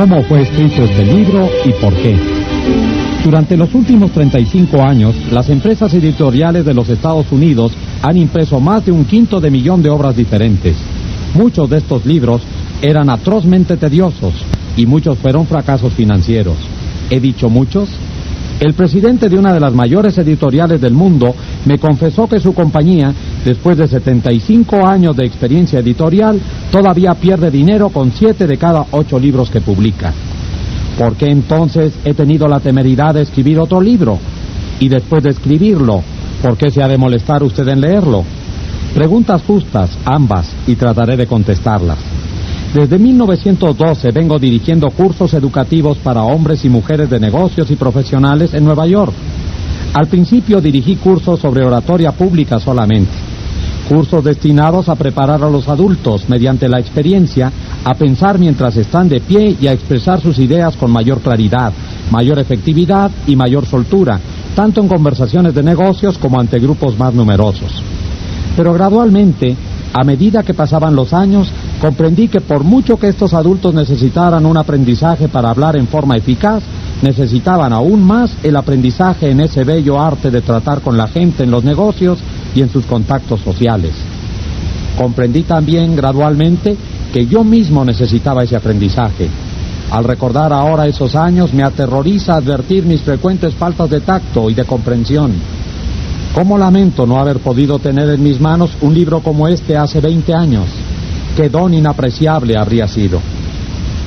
cómo fue escrito este libro y por qué. Durante los últimos 35 años, las empresas editoriales de los Estados Unidos han impreso más de 1/5 de obras diferentes. Muchos de estos libros eran atrozmente tediosos y muchos fueron fracasos financieros. ¿He dicho muchos? El presidente de una de las mayores editoriales del mundo me confesó que su compañía, después de 75 años de experiencia editorial, todavía pierde dinero con 7 de cada 8 libros que publica. ¿Por qué entonces he tenido la temeridad de escribir otro libro? Y después de escribirlo, ¿por qué se ha de molestar usted en leerlo? Preguntas justas, ambas, y trataré de contestarlas. Desde 1912 vengo dirigiendo cursos educativos para hombres y mujeres de negocios y profesionales en Nueva York. Al principio dirigí cursos sobre oratoria pública solamente. Cursos destinados a preparar a los adultos, mediante la experiencia, a pensar mientras están de pie y a expresar sus ideas con mayor claridad, mayor efectividad y mayor soltura, tanto en conversaciones de negocios como ante grupos más numerosos. Pero gradualmente, a medida que pasaban los años, comprendí que por mucho que estos adultos necesitaran un aprendizaje para hablar en forma eficaz, necesitaban aún más el aprendizaje en ese bello arte de tratar con la gente en los negocios y en sus contactos sociales. Comprendí también gradualmente que yo mismo necesitaba ese aprendizaje. Al recordar ahora esos años, me aterroriza advertir mis frecuentes faltas de tacto y de comprensión. ¿Cómo lamento no haber podido tener en mis manos un libro como este hace 20 años? ¡Qué don inapreciable habría sido!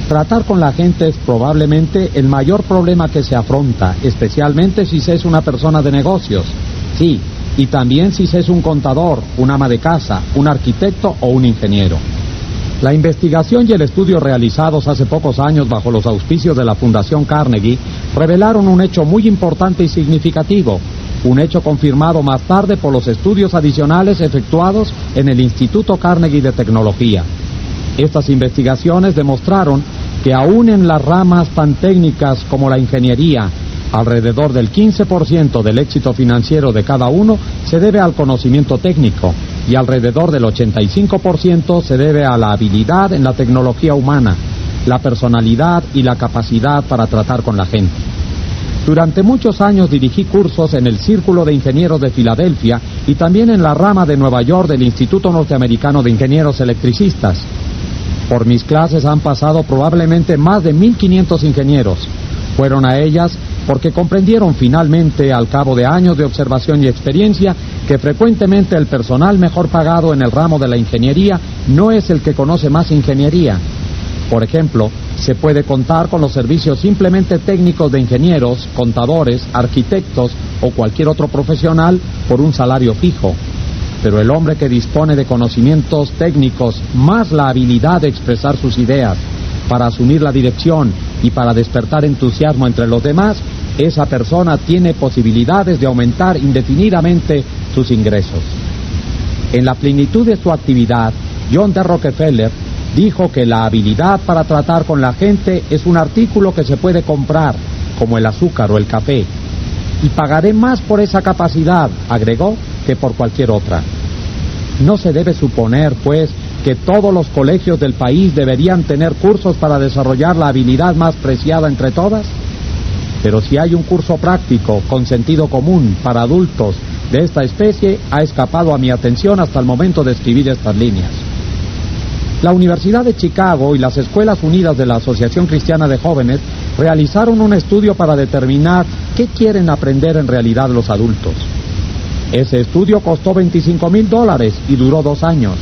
Tratar con la gente es probablemente el mayor problema que se afronta, especialmente si se es una persona de negocios. Sí, y también si se es un contador, un ama de casa, un arquitecto o un ingeniero. La investigación y el estudio realizados hace pocos años bajo los auspicios de la Fundación Carnegie revelaron un hecho muy importante y significativo, un hecho confirmado más tarde por los estudios adicionales efectuados en el Instituto Carnegie de Tecnología. Estas investigaciones demostraron que aún en las ramas tan técnicas como la ingeniería, alrededor del 15% del éxito financiero de cada uno se debe al conocimiento técnico y alrededor del 85% se debe a la habilidad en la tecnología humana, la personalidad y la capacidad para tratar con la gente. Durante muchos años dirigí cursos en el Círculo de Ingenieros de Filadelfia y también en la rama de Nueva York del Instituto Norteamericano de Ingenieros Electricistas. Por mis clases han pasado probablemente más de 1,500 ingenieros. Fueron a ellas porque comprendieron finalmente, al cabo de años de observación y experiencia, que frecuentemente el personal mejor pagado en el ramo de la ingeniería no es el que conoce más ingeniería. Por ejemplo, se puede contar con los servicios simplemente técnicos de ingenieros, contadores, arquitectos o cualquier otro profesional por un salario fijo. Pero el hombre que dispone de conocimientos técnicos más la habilidad de expresar sus ideas para asumir la dirección y para despertar entusiasmo entre los demás, esa persona tiene posibilidades de aumentar indefinidamente sus ingresos. En la plenitud de su actividad, John D. Rockefeller dijo que la habilidad para tratar con la gente es un artículo que se puede comprar, como el azúcar o el café. Y pagaré más por esa capacidad, agregó, que por cualquier otra. No se debe suponer, pues, que todos los colegios del país deberían tener cursos para desarrollar la habilidad más preciada entre todas. Pero si hay un curso práctico, con sentido común, para adultos de esta especie, ha escapado a mi atención hasta el momento de escribir estas líneas. La Universidad de Chicago y las Escuelas Unidas de la Asociación Cristiana de Jóvenes realizaron un estudio para determinar qué quieren aprender en realidad los adultos. Ese estudio costó $25,000 y duró 2 años.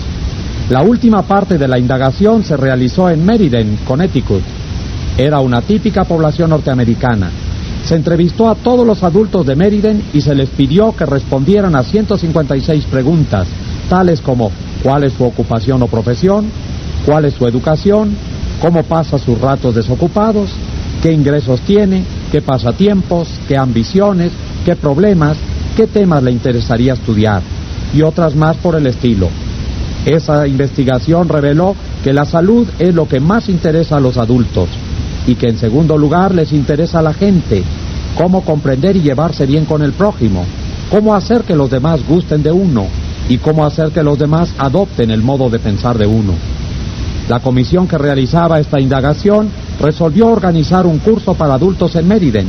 La última parte de la indagación se realizó en Meriden, Connecticut. Era una típica población norteamericana. Se entrevistó a todos los adultos de Meriden y se les pidió que respondieran a 156 preguntas, tales como: ¿cuál es su ocupación o profesión? ¿Cuál es su educación? ¿Cómo pasa sus ratos desocupados? ¿Qué ingresos tiene? ¿Qué pasatiempos? ¿Qué ambiciones? ¿Qué problemas? ¿Qué temas le interesaría estudiar? Y otras más por el estilo. Esa investigación reveló que la salud es lo que más interesa a los adultos y que en segundo lugar les interesa a la gente, cómo comprender y llevarse bien con el prójimo, cómo hacer que los demás gusten de uno y cómo hacer que los demás adopten el modo de pensar de uno. La comisión que realizaba esta indagación resolvió organizar un curso para adultos en Meriden.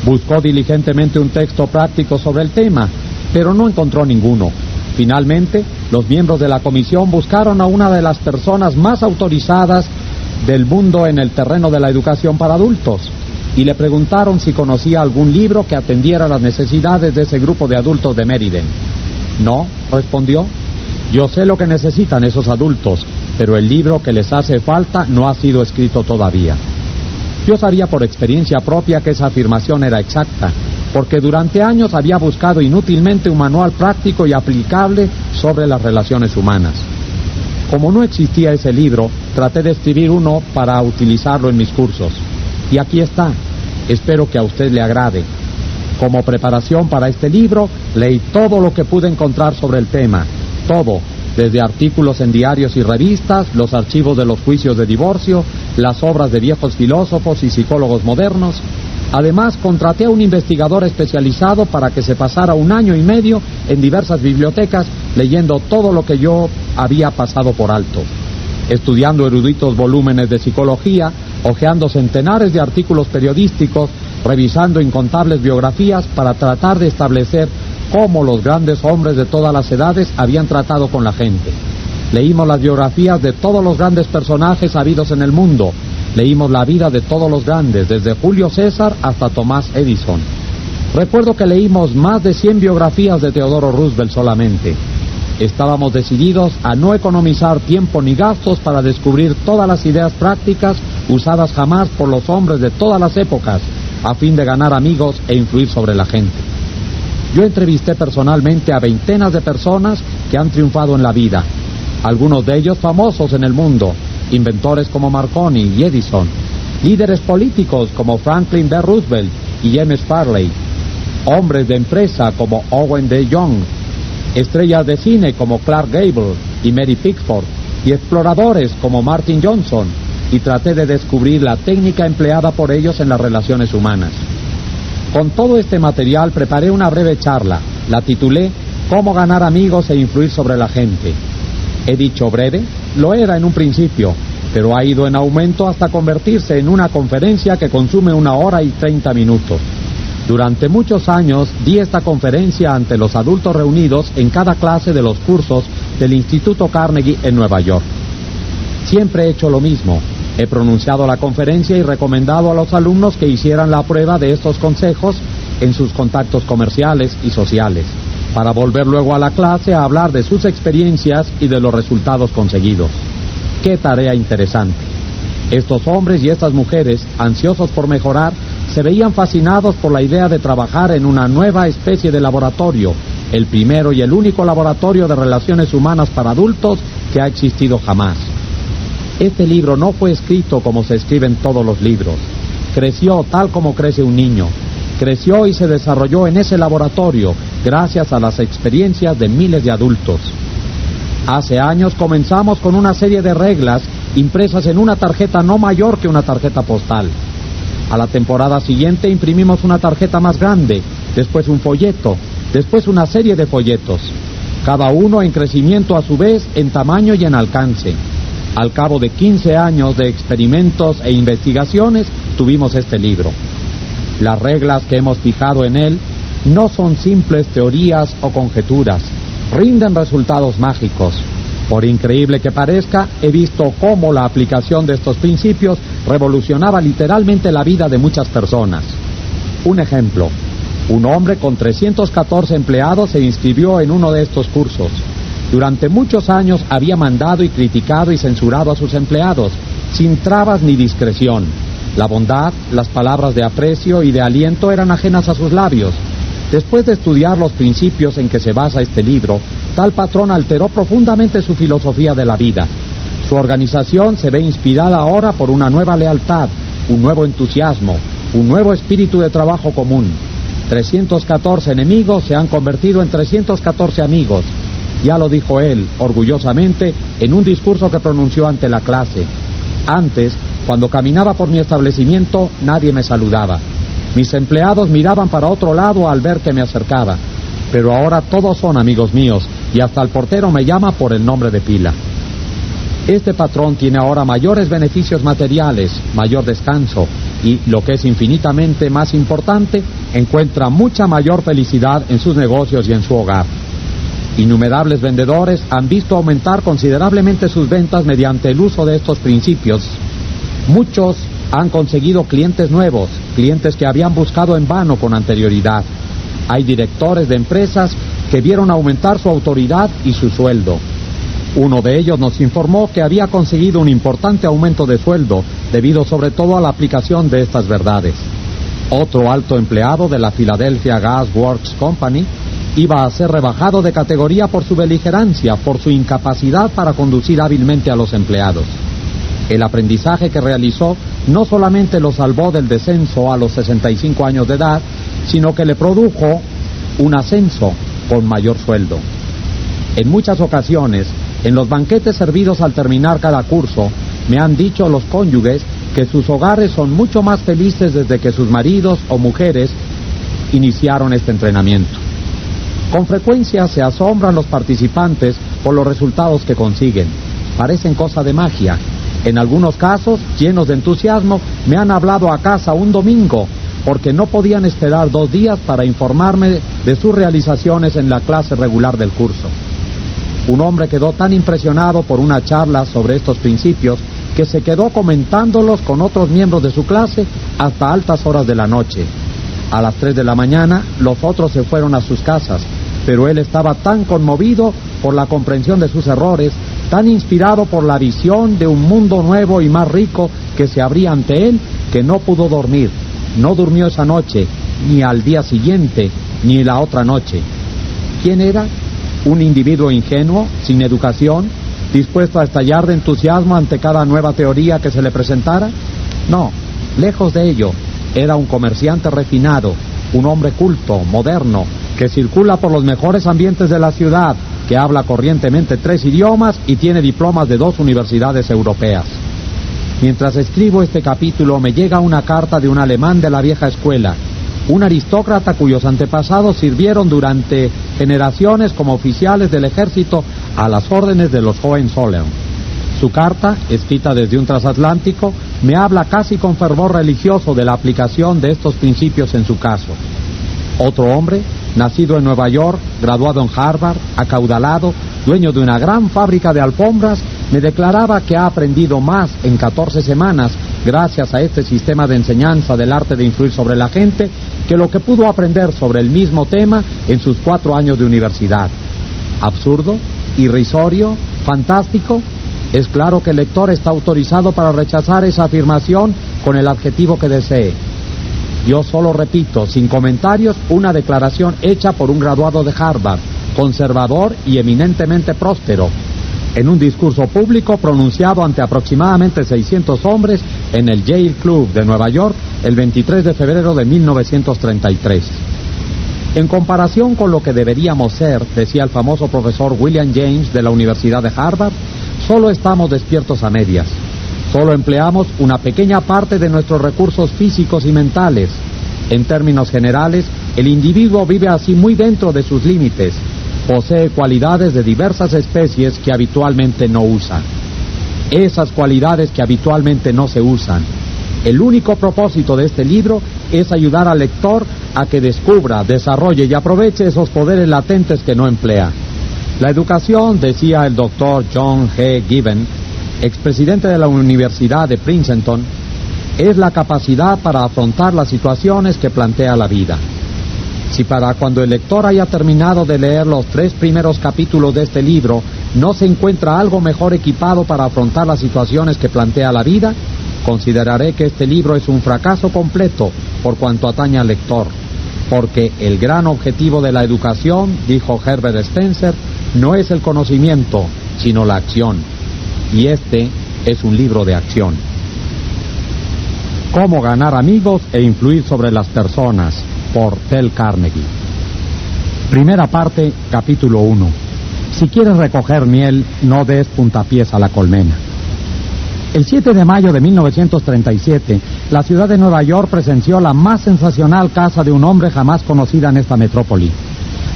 Buscó diligentemente un texto práctico sobre el tema, pero no encontró ninguno. Finalmente, los miembros de la comisión buscaron a una de las personas más autorizadas del mundo en el terreno de la educación para adultos y le preguntaron si conocía algún libro que atendiera las necesidades de ese grupo de adultos de Meriden. No, respondió. Yo sé lo que necesitan esos adultos, pero el libro que les hace falta no ha sido escrito todavía. Yo sabía por experiencia propia que esa afirmación era exacta, porque durante años había buscado inútilmente un manual práctico y aplicable sobre las relaciones humanas. Como no existía ese libro, traté de escribir uno para utilizarlo en mis cursos. Y aquí está. Espero que a usted le agrade. Como preparación para este libro, leí todo lo que pude encontrar sobre el tema. Todo, desde artículos en diarios y revistas, los archivos de los juicios de divorcio, las obras de viejos filósofos y psicólogos modernos. Además, contraté a un investigador especializado para que se pasara 1 año y medio en diversas bibliotecas leyendo todo lo que yo había pasado por alto, estudiando eruditos volúmenes de psicología, hojeando centenares de artículos periodísticos, revisando incontables biografías para tratar de establecer cómo los grandes hombres de todas las edades habían tratado con la gente. Leímos las biografías de todos los grandes personajes habidos en el mundo. Leímos la vida de todos los grandes, desde Julio César hasta Thomas Edison. Recuerdo que leímos más de 100 biografías de Theodore Roosevelt solamente. Estábamos decididos a no economizar tiempo ni gastos para descubrir todas las ideas prácticas usadas jamás por los hombres de todas las épocas, a fin de ganar amigos e influir sobre la gente. Yo entrevisté personalmente a veintenas de personas que han triunfado en la vida, algunos de ellos famosos en el mundo, inventores como Marconi y Edison, líderes políticos como Franklin D. Roosevelt y James Farley, hombres de empresa como Owen D. Young, estrellas de cine como Clark Gable y Mary Pickford, y exploradores como Martin Johnson, y traté de descubrir la técnica empleada por ellos en las relaciones humanas. Con todo este material preparé una breve charla, la titulé «Cómo ganar amigos e influir sobre la gente». He dicho breve, lo era en un principio, pero ha ido en aumento hasta convertirse en una conferencia que consume 1 hora y 30 minutos. Durante muchos años di esta conferencia ante los adultos reunidos en cada clase de los cursos del Instituto Carnegie en Nueva York. Siempre he hecho lo mismo. He pronunciado la conferencia y recomendado a los alumnos que hicieran la prueba de estos consejos en sus contactos comerciales y sociales, para volver luego a la clase a hablar de sus experiencias y de los resultados conseguidos. ¡Qué tarea interesante! Estos hombres y estas mujeres, ansiosos por mejorar, se veían fascinados por la idea de trabajar en una nueva especie de laboratorio, el primero y el único laboratorio de relaciones humanas para adultos que ha existido jamás. Este libro no fue escrito como se escriben todos los libros. Creció tal como crece un niño. Creció y se desarrolló en ese laboratorio gracias a las experiencias de miles de adultos. Hace años comenzamos con una serie de reglas impresas en una tarjeta no mayor que una tarjeta postal. A la temporada siguiente imprimimos una tarjeta más grande, después un folleto, después una serie de folletos, cada uno en crecimiento a su vez en tamaño y en alcance. Al cabo de 15 años de experimentos e investigaciones, tuvimos este libro. Las reglas que hemos fijado en él no son simples teorías o conjeturas, rinden resultados mágicos. Por increíble que parezca, he visto cómo la aplicación de estos principios revolucionaba literalmente la vida de muchas personas. Un ejemplo, un hombre con 314 empleados se inscribió en uno de estos cursos. Durante muchos años había mandado y criticado y censurado a sus empleados, sin trabas ni discreción. La bondad, las palabras de aprecio y de aliento eran ajenas a sus labios. Después de estudiar los principios en que se basa este libro, tal patrón alteró profundamente su filosofía de la vida. Su organización se ve inspirada ahora por una nueva lealtad, un nuevo entusiasmo, un nuevo espíritu de trabajo común. 314 enemigos se han convertido en 314 amigos. Ya lo dijo él, orgullosamente, en un discurso que pronunció ante la clase. Antes, cuando caminaba por mi establecimiento, nadie me saludaba. Mis empleados miraban para otro lado al ver que me acercaba. Pero ahora todos son amigos míos, y hasta el portero me llama por el nombre de pila. Este patrón tiene ahora mayores beneficios materiales, mayor descanso y, lo que es infinitamente más importante, encuentra mucha mayor felicidad en sus negocios y en su hogar. Innumerables vendedores han visto aumentar considerablemente sus ventas mediante el uso de estos principios. Muchos han conseguido clientes nuevos, clientes que habían buscado en vano con anterioridad. Hay directores de empresas que vieron aumentar su autoridad y su sueldo. Uno de ellos nos informó que había conseguido un importante aumento de sueldo, debido sobre todo a la aplicación de estas verdades. Otro alto empleado de la Philadelphia Gas Works Company iba a ser rebajado de categoría por su beligerancia, por su incapacidad para conducir hábilmente a los empleados. El aprendizaje que realizó no solamente lo salvó del descenso a los 65 años de edad, sino que le produjo un ascenso con mayor sueldo. En muchas ocasiones, en los banquetes servidos al terminar cada curso, me han dicho los cónyuges que sus hogares son mucho más felices desde que sus maridos o mujeres iniciaron este entrenamiento. Con frecuencia se asombran los participantes por los resultados que consiguen. Parecen cosa de magia. En algunos casos, llenos de entusiasmo, me han hablado a casa un domingo, porque no podían esperar 2 días para informarme de sus realizaciones en la clase regular del curso. Un hombre quedó tan impresionado por una charla sobre estos principios que se quedó comentándolos con otros miembros de su clase hasta altas horas de la noche. A las 3 de la mañana, los otros se fueron a sus casas, pero él estaba tan conmovido por la comprensión de sus errores, tan inspirado por la visión de un mundo nuevo y más rico que se abría ante él, que no pudo dormir. No durmió esa noche, ni al día siguiente, ni la otra noche. ¿Quién era? ¿Un individuo ingenuo, sin educación, dispuesto a estallar de entusiasmo ante cada nueva teoría que se le presentara? No, lejos de ello. Era un comerciante refinado, un hombre culto, moderno, que circula por los mejores ambientes de la ciudad, que habla corrientemente 3 idiomas y tiene diplomas de 2 universidades europeas. Mientras escribo este capítulo, me llega una carta de un alemán de la vieja escuela, un aristócrata cuyos antepasados sirvieron durante generaciones como oficiales del ejército a las órdenes de los Hohenzollern. Su carta, escrita desde un transatlántico, me habla casi con fervor religioso de la aplicación de estos principios en su caso. Otro hombre, nacido en Nueva York, graduado en Harvard, acaudalado, dueño de una gran fábrica de alfombras, me declaraba que ha aprendido más en 14 semanas gracias a este sistema de enseñanza del arte de influir sobre la gente que lo que pudo aprender sobre el mismo tema en sus 4 años de universidad. ¿Absurdo? ¿Irrisorio? ¿Fantástico? Es claro que el lector está autorizado para rechazar esa afirmación con el adjetivo que desee. Yo solo repito, sin comentarios, una declaración hecha por un graduado de Harvard, conservador y eminentemente próspero, en un discurso público pronunciado ante aproximadamente 600 hombres en el Yale Club de Nueva York el 23 de febrero de 1933. En comparación con lo que deberíamos ser, decía el famoso profesor William James de la Universidad de Harvard, solo estamos despiertos a medias. Solo empleamos una pequeña parte de nuestros recursos físicos y mentales. En términos generales, el individuo vive así muy dentro de sus límites. Posee cualidades de diversas especies que habitualmente no usa. Esas cualidades que habitualmente no se usan. El único propósito de este libro es ayudar al lector a que descubra, desarrolle y aproveche esos poderes latentes que no emplea. La educación, decía el doctor John G. Given, expresidente de la Universidad de Princeton, es la capacidad para afrontar las situaciones que plantea la vida. Si para cuando el lector haya terminado de leer los 3 primeros capítulos de este libro no se encuentra algo mejor equipado para afrontar las situaciones que plantea la vida, consideraré que este libro es un fracaso completo por cuanto atañe al lector, porque el gran objetivo de la educación, dijo Herbert Spencer, no es el conocimiento, sino la acción. Y este es un libro de acción. Cómo ganar amigos e influir sobre las personas, por Dale Carnegie. Primera parte, capítulo 1. Si quieres recoger miel, no des puntapiés a la colmena. El 7 de mayo de 1937, la ciudad de Nueva York presenció la más sensacional caza de un hombre jamás conocida en esta metrópoli.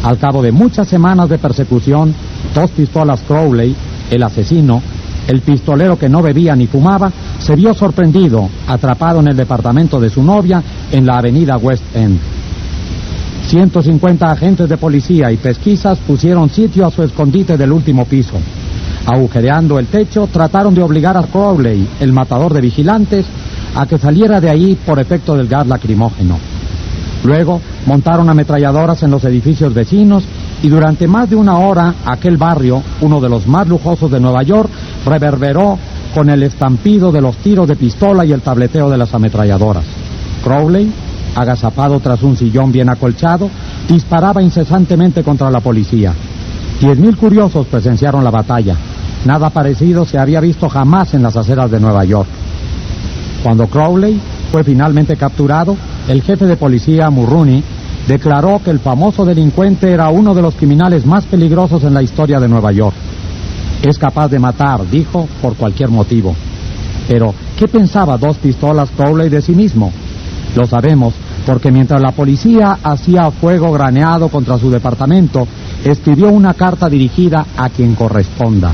Al cabo de muchas semanas de persecución, 2 pistolas Crowley, el asesino, El pistolero, que no bebía ni fumaba, se vio sorprendido, atrapado en el departamento de su novia en la avenida West End. 150 agentes de policía y pesquisas pusieron sitio a su escondite del último piso. Agujereando el techo, trataron de obligar a Crowley, el matador de vigilantes, a que saliera de ahí por efecto del gas lacrimógeno. Luego montaron ametralladoras en los edificios vecinos y durante más de una hora aquel barrio, uno de los más lujosos de Nueva York, reverberó con el estampido de los tiros de pistola y el tableteo de las ametralladoras. Crowley, agazapado tras un sillón bien acolchado, disparaba incesantemente contra la policía. 10,000 curiosos presenciaron la batalla. Nada parecido se había visto jamás en las aceras de Nueva York. Cuando Crowley fue finalmente capturado, el jefe de policía, Mulrooney, declaró que el famoso delincuente era uno de los criminales más peligrosos en la historia de Nueva York. Es capaz de matar, dijo, por cualquier motivo. Pero, ¿qué pensaba Dos Pistolas Crowley de sí mismo? Lo sabemos porque mientras la policía hacía fuego graneado contra su departamento, escribió una carta dirigida a quien corresponda.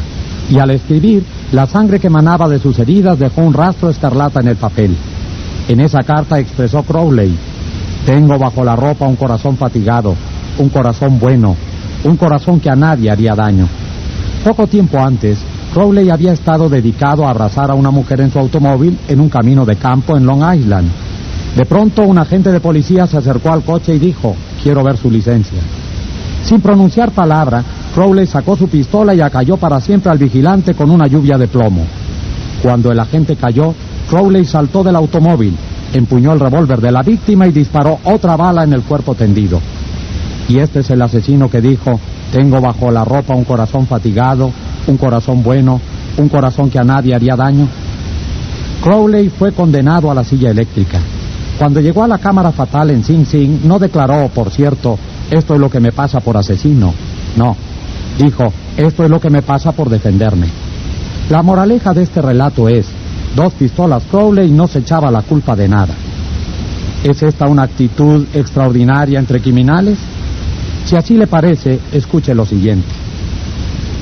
Y al escribir, la sangre que emanaba de sus heridas dejó un rastro escarlata en el papel. En esa carta expresó Crowley: tengo bajo la ropa un corazón fatigado, un corazón bueno, un corazón que a nadie haría daño. Poco tiempo antes, Crowley había estado dedicado a abrazar a una mujer en su automóvil en un camino de campo en Long Island. De pronto, un agente de policía se acercó al coche y dijo: quiero ver su licencia. Sin pronunciar palabra, Crowley sacó su pistola y acalló para siempre al vigilante con una lluvia de plomo. Cuando el agente cayó, Crowley saltó del automóvil, empuñó el revólver de la víctima y disparó otra bala en el cuerpo tendido. Y este es el asesino que dijo: tengo bajo la ropa un corazón fatigado, un corazón bueno, un corazón que a nadie haría daño. Crowley fue condenado a la silla eléctrica. Cuando llegó a la cámara fatal en Sing Sing, no declaró, por cierto, esto es lo que me pasa por asesino. No, dijo, esto es lo que me pasa por defenderme. La moraleja de este relato es: Dos Pistolas Crowley no se echaba la culpa de nada. ¿Es esta una actitud extraordinaria entre criminales? Si así le parece, escuche lo siguiente.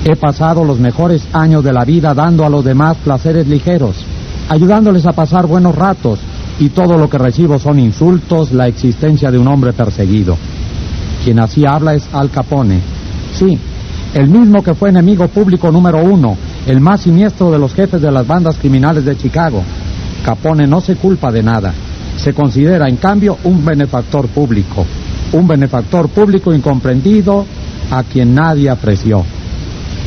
He pasado los mejores años de la vida dando a los demás placeres ligeros, ayudándoles a pasar buenos ratos, y todo lo que recibo son insultos, la existencia de un hombre perseguido. Quien así habla es Al Capone. Sí, el mismo que fue enemigo público número 1, el más siniestro de los jefes de las bandas criminales de Chicago. Capone no se culpa de nada. Se considera, en cambio, un benefactor público incomprendido a quien nadie apreció.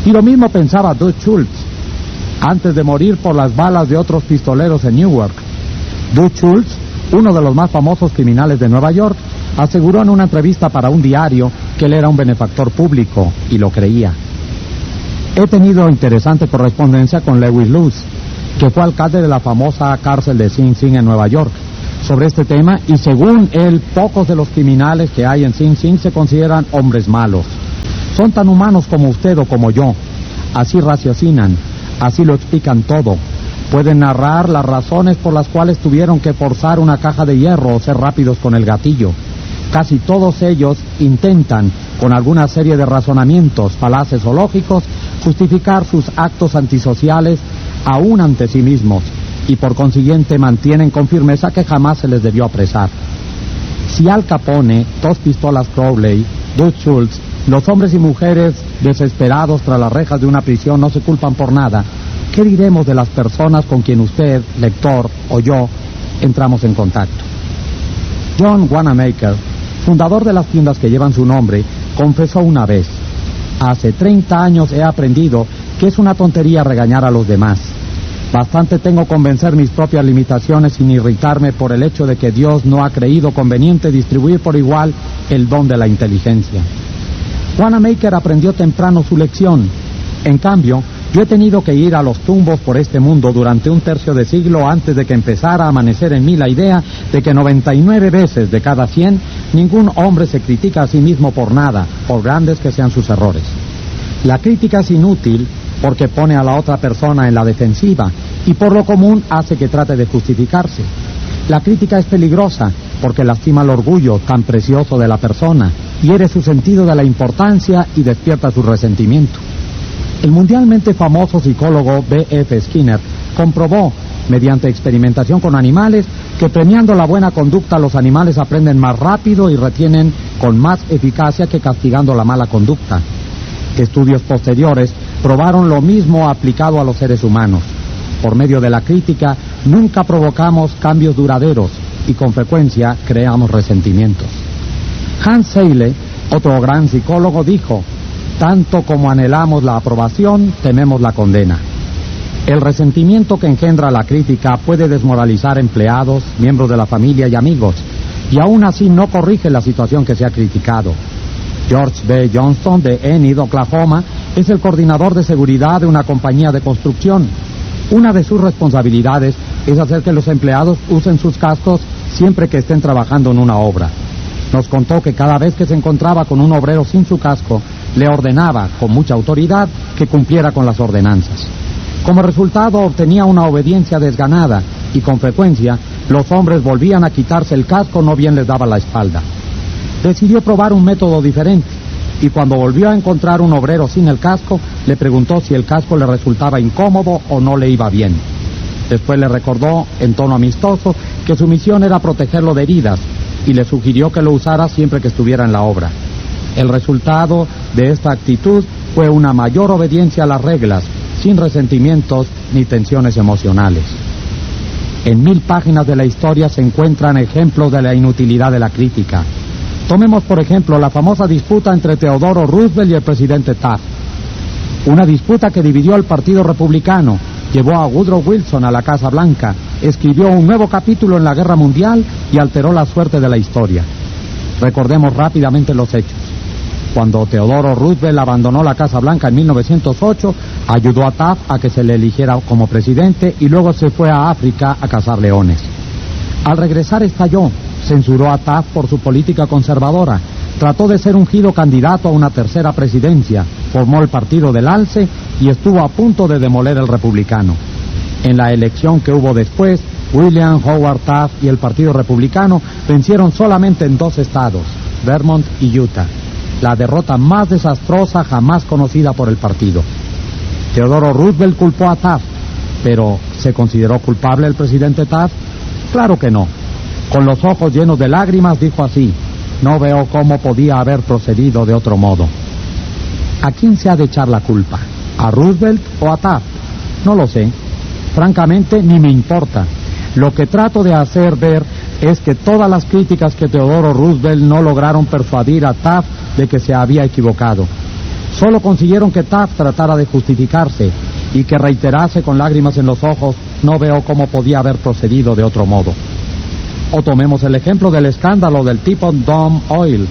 Y lo mismo pensaba Dutch Schultz, antes de morir por las balas de otros pistoleros en Newark. Dutch Schultz, uno de los más famosos criminales de Nueva York, aseguró en una entrevista para un diario que él era un benefactor público, y lo creía. He tenido interesante correspondencia con Lewis Luz, que fue alcalde de la famosa cárcel de Sing Sing en Nueva York, sobre este tema, y según él, pocos de los criminales que hay en Sing Sing se consideran hombres malos. Son tan humanos como usted o como yo. Así raciocinan, así lo explican todo. Pueden narrar las razones por las cuales tuvieron que forzar una caja de hierro o ser rápidos con el gatillo. Casi todos ellos intentan, con alguna serie de razonamientos falaces o lógicos, justificar sus actos antisociales aún ante sí mismos, y por consiguiente mantienen con firmeza que jamás se les debió apresar. Si Al Capone, Dos Pistolas Crowley, Dutch Schultz, los hombres y mujeres desesperados tras las rejas de una prisión no se culpan por nada, ¿qué diremos de las personas con quien usted, lector, o yo, entramos en contacto? John Wanamaker, fundador de las tiendas que llevan su nombre, confesó una vez: hace 30 años he aprendido que es una tontería regañar a los demás. Bastante tengo con vencer mis propias limitaciones sin irritarme por el hecho de que Dios no ha creído conveniente distribuir por igual el don de la inteligencia. Wanamaker aprendió temprano su lección. En cambio, yo he tenido que ir a los tumbos por este mundo durante un tercio de siglo antes de que empezara a amanecer en mí la idea de que 99 veces de cada 100 ningún hombre se critica a sí mismo por nada, por grandes que sean sus errores. La crítica es inútil porque pone a la otra persona en la defensiva y por lo común hace que trate de justificarse. La crítica es peligrosa porque lastima el orgullo tan precioso de la persona, hiere su sentido de la importancia y despierta su resentimiento. El mundialmente famoso psicólogo B.F. Skinner comprobó, mediante experimentación con animales, que premiando la buena conducta los animales aprenden más rápido y retienen con más eficacia que castigando la mala conducta. Estudios posteriores probaron lo mismo aplicado a los seres humanos. Por medio de la crítica, nunca provocamos cambios duraderos y con frecuencia creamos resentimientos. Hans Seyle, otro gran psicólogo, dijo: tanto como anhelamos la aprobación, tememos la condena. El resentimiento que engendra la crítica puede desmoralizar empleados, miembros de la familia y amigos, y aún así no corrige la situación que se ha criticado. George B. Johnston, de Enid, Oklahoma, es el coordinador de seguridad de una compañía de construcción. Una de sus responsabilidades es hacer que los empleados usen sus cascos siempre que estén trabajando en una obra. Nos contó que cada vez que se encontraba con un obrero sin su casco, le ordenaba con mucha autoridad que cumpliera con las ordenanzas. Como resultado, obtenía una obediencia desganada y con frecuencia los hombres volvían a quitarse el casco, no bien les daba la espalda. Decidió probar un método diferente y cuando volvió a encontrar un obrero sin el casco, le preguntó si el casco le resultaba incómodo o no le iba bien. Después le recordó, en tono amistoso, que su misión era protegerlo de heridas y le sugirió que lo usara siempre que estuviera en la obra. El resultado de esta actitud fue una mayor obediencia a las reglas, sin resentimientos ni tensiones emocionales. En 1000 páginas de la historia se encuentran ejemplos de la inutilidad de la crítica. Tomemos, por ejemplo, la famosa disputa entre Teodoro Roosevelt y el presidente Taft. Una disputa que dividió al Partido Republicano, llevó a Woodrow Wilson a la Casa Blanca, escribió un nuevo capítulo en la Guerra Mundial y alteró la suerte de la historia. Recordemos rápidamente los hechos. Cuando Teodoro Roosevelt abandonó la Casa Blanca en 1908, ayudó a Taft a que se le eligiera como presidente y luego se fue a África a cazar leones. Al regresar estalló, censuró a Taft por su política conservadora, trató de ser ungido candidato a una tercera presidencia, formó el Partido del Alce y estuvo a punto de demoler el republicano. En la elección que hubo después, William Howard Taft y el Partido Republicano vencieron solamente en 2 estados, Vermont y Utah. La derrota más desastrosa jamás conocida por el partido. Teodoro Roosevelt culpó a Taft, pero ¿se consideró culpable el presidente Taft? Claro que no. Con los ojos llenos de lágrimas dijo así: no veo cómo podía haber procedido de otro modo. ¿A quién se ha de echar la culpa? ¿A Roosevelt o a Taft? No lo sé. Francamente, ni me importa. Lo que trato de hacer ver es que todas las críticas que Teodoro Roosevelt no lograron persuadir a Taft de que se había equivocado. Solo consiguieron que Taft tratara de justificarse y que reiterase con lágrimas en los ojos: no veo cómo podía haber procedido de otro modo. O tomemos el ejemplo del escándalo del Teapot Dome Oil.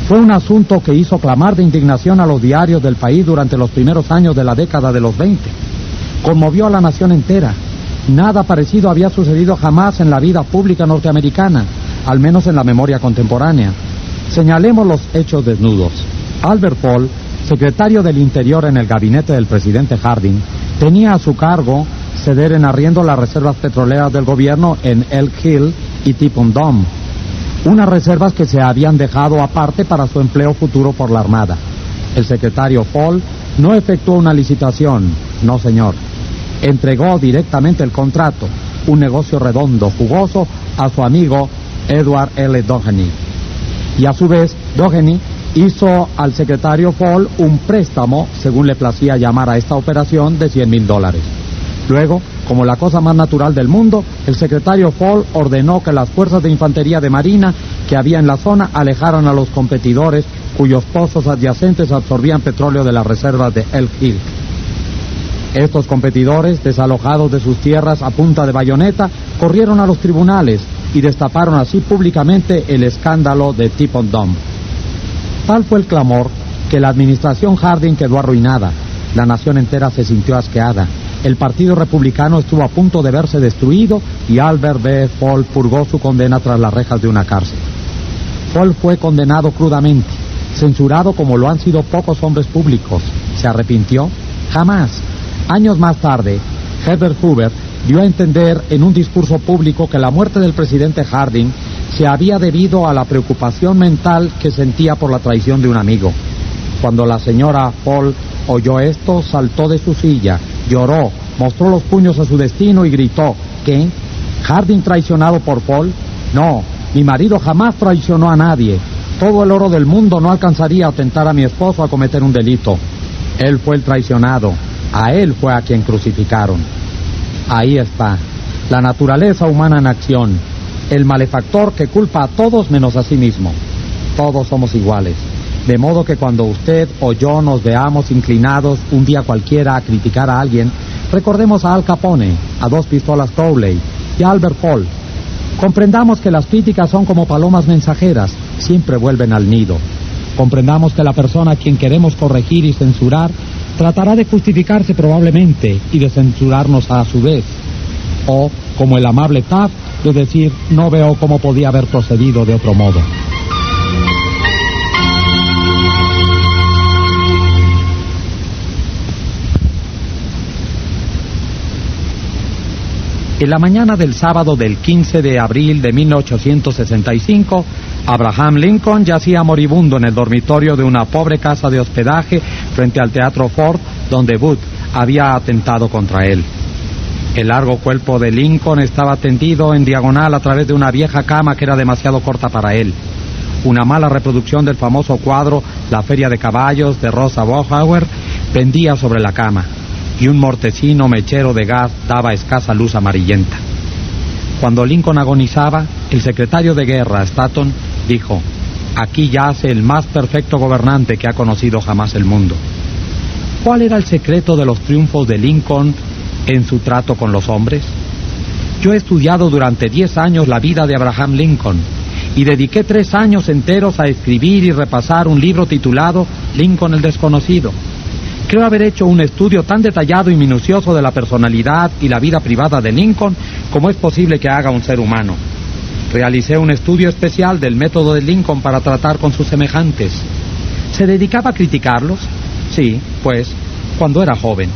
Fue un asunto que hizo clamar de indignación a los diarios del país durante los primeros años de la década de los 20. Conmovió a la nación entera. Nada parecido había sucedido jamás en la vida pública norteamericana, al menos en la memoria contemporánea. Señalemos los hechos desnudos. Albert Fall, secretario del Interior en el gabinete del presidente Harding, tenía a su cargo ceder en arriendo las reservas petroleras del gobierno en Elk Hill y Teapot Dome, unas reservas que se habían dejado aparte para su empleo futuro por la Armada. El secretario Fall no efectuó una licitación, no señor. Entregó directamente el contrato, un negocio redondo, jugoso, a su amigo Edward L. Doheny. Y a su vez, Doheny hizo al secretario Fall un préstamo, según le placía llamar a esta operación, de $100,000. Luego, como la cosa más natural del mundo, el secretario Fall ordenó que las fuerzas de infantería de marina que había en la zona alejaran a los competidores cuyos pozos adyacentes absorbían petróleo de las reservas de Elk Hill. Estos competidores, desalojados de sus tierras a punta de bayoneta, corrieron a los tribunales y destaparon así públicamente el escándalo de Teapot Dome. Tal fue el clamor que la administración Harding quedó arruinada, la nación entera se sintió asqueada, el Partido Republicano estuvo a punto de verse destruido y Albert B. Fall purgó su condena tras las rejas de una cárcel. Fall fue condenado crudamente, censurado como lo han sido pocos hombres públicos. ¿Se arrepintió? Jamás. Años más tarde, Herbert Hoover dio a entender en un discurso público que la muerte del presidente Harding se había debido a la preocupación mental que sentía por la traición de un amigo. Cuando la señora Fall oyó esto, saltó de su silla, lloró, mostró los puños a su destino y gritó: ¿qué? ¿Harding traicionado por Paul? No, mi marido jamás traicionó a nadie. Todo el oro del mundo no alcanzaría a tentar a mi esposo a cometer un delito. Él fue el traicionado, a él fue a quien crucificaron. Ahí está, la naturaleza humana en acción, el malefactor que culpa a todos menos a sí mismo. Todos somos iguales, de modo que cuando usted o yo nos veamos inclinados un día cualquiera a criticar a alguien, recordemos a Al Capone, a Dos Pistolas Crowley y a Albert Paul. Comprendamos que las críticas son como palomas mensajeras, siempre vuelven al nido. Comprendamos que la persona a quien queremos corregir y censurar tratará de justificarse probablemente y de censurarnos a su vez. O, como el amable Taft, de decir: no veo cómo podía haber procedido de otro modo. En la mañana del sábado del 15 de abril de 1865, Abraham Lincoln yacía moribundo en el dormitorio de una pobre casa de hospedaje frente al Teatro Ford, donde Booth había atentado contra él. El largo cuerpo de Lincoln estaba tendido en diagonal a través de una vieja cama que era demasiado corta para él. Una mala reproducción del famoso cuadro La Feria de Caballos de Rosa Bonheur pendía sobre la cama, y un mortecino mechero de gas daba escasa luz amarillenta. Cuando Lincoln agonizaba, el secretario de guerra, Stanton, dijo: aquí yace el más perfecto gobernante que ha conocido jamás el mundo. ¿Cuál era el secreto de los triunfos de Lincoln en su trato con los hombres? Yo he estudiado durante 10 años la vida de Abraham Lincoln y dediqué 3 años enteros a escribir y repasar un libro titulado Lincoln el Desconocido. Creo haber hecho un estudio tan detallado y minucioso de la personalidad y la vida privada de Lincoln como es posible que haga un ser humano. Realicé un estudio especial del método de Lincoln para tratar con sus semejantes. ¿Se dedicaba a criticarlos? Sí, pues, cuando era joven.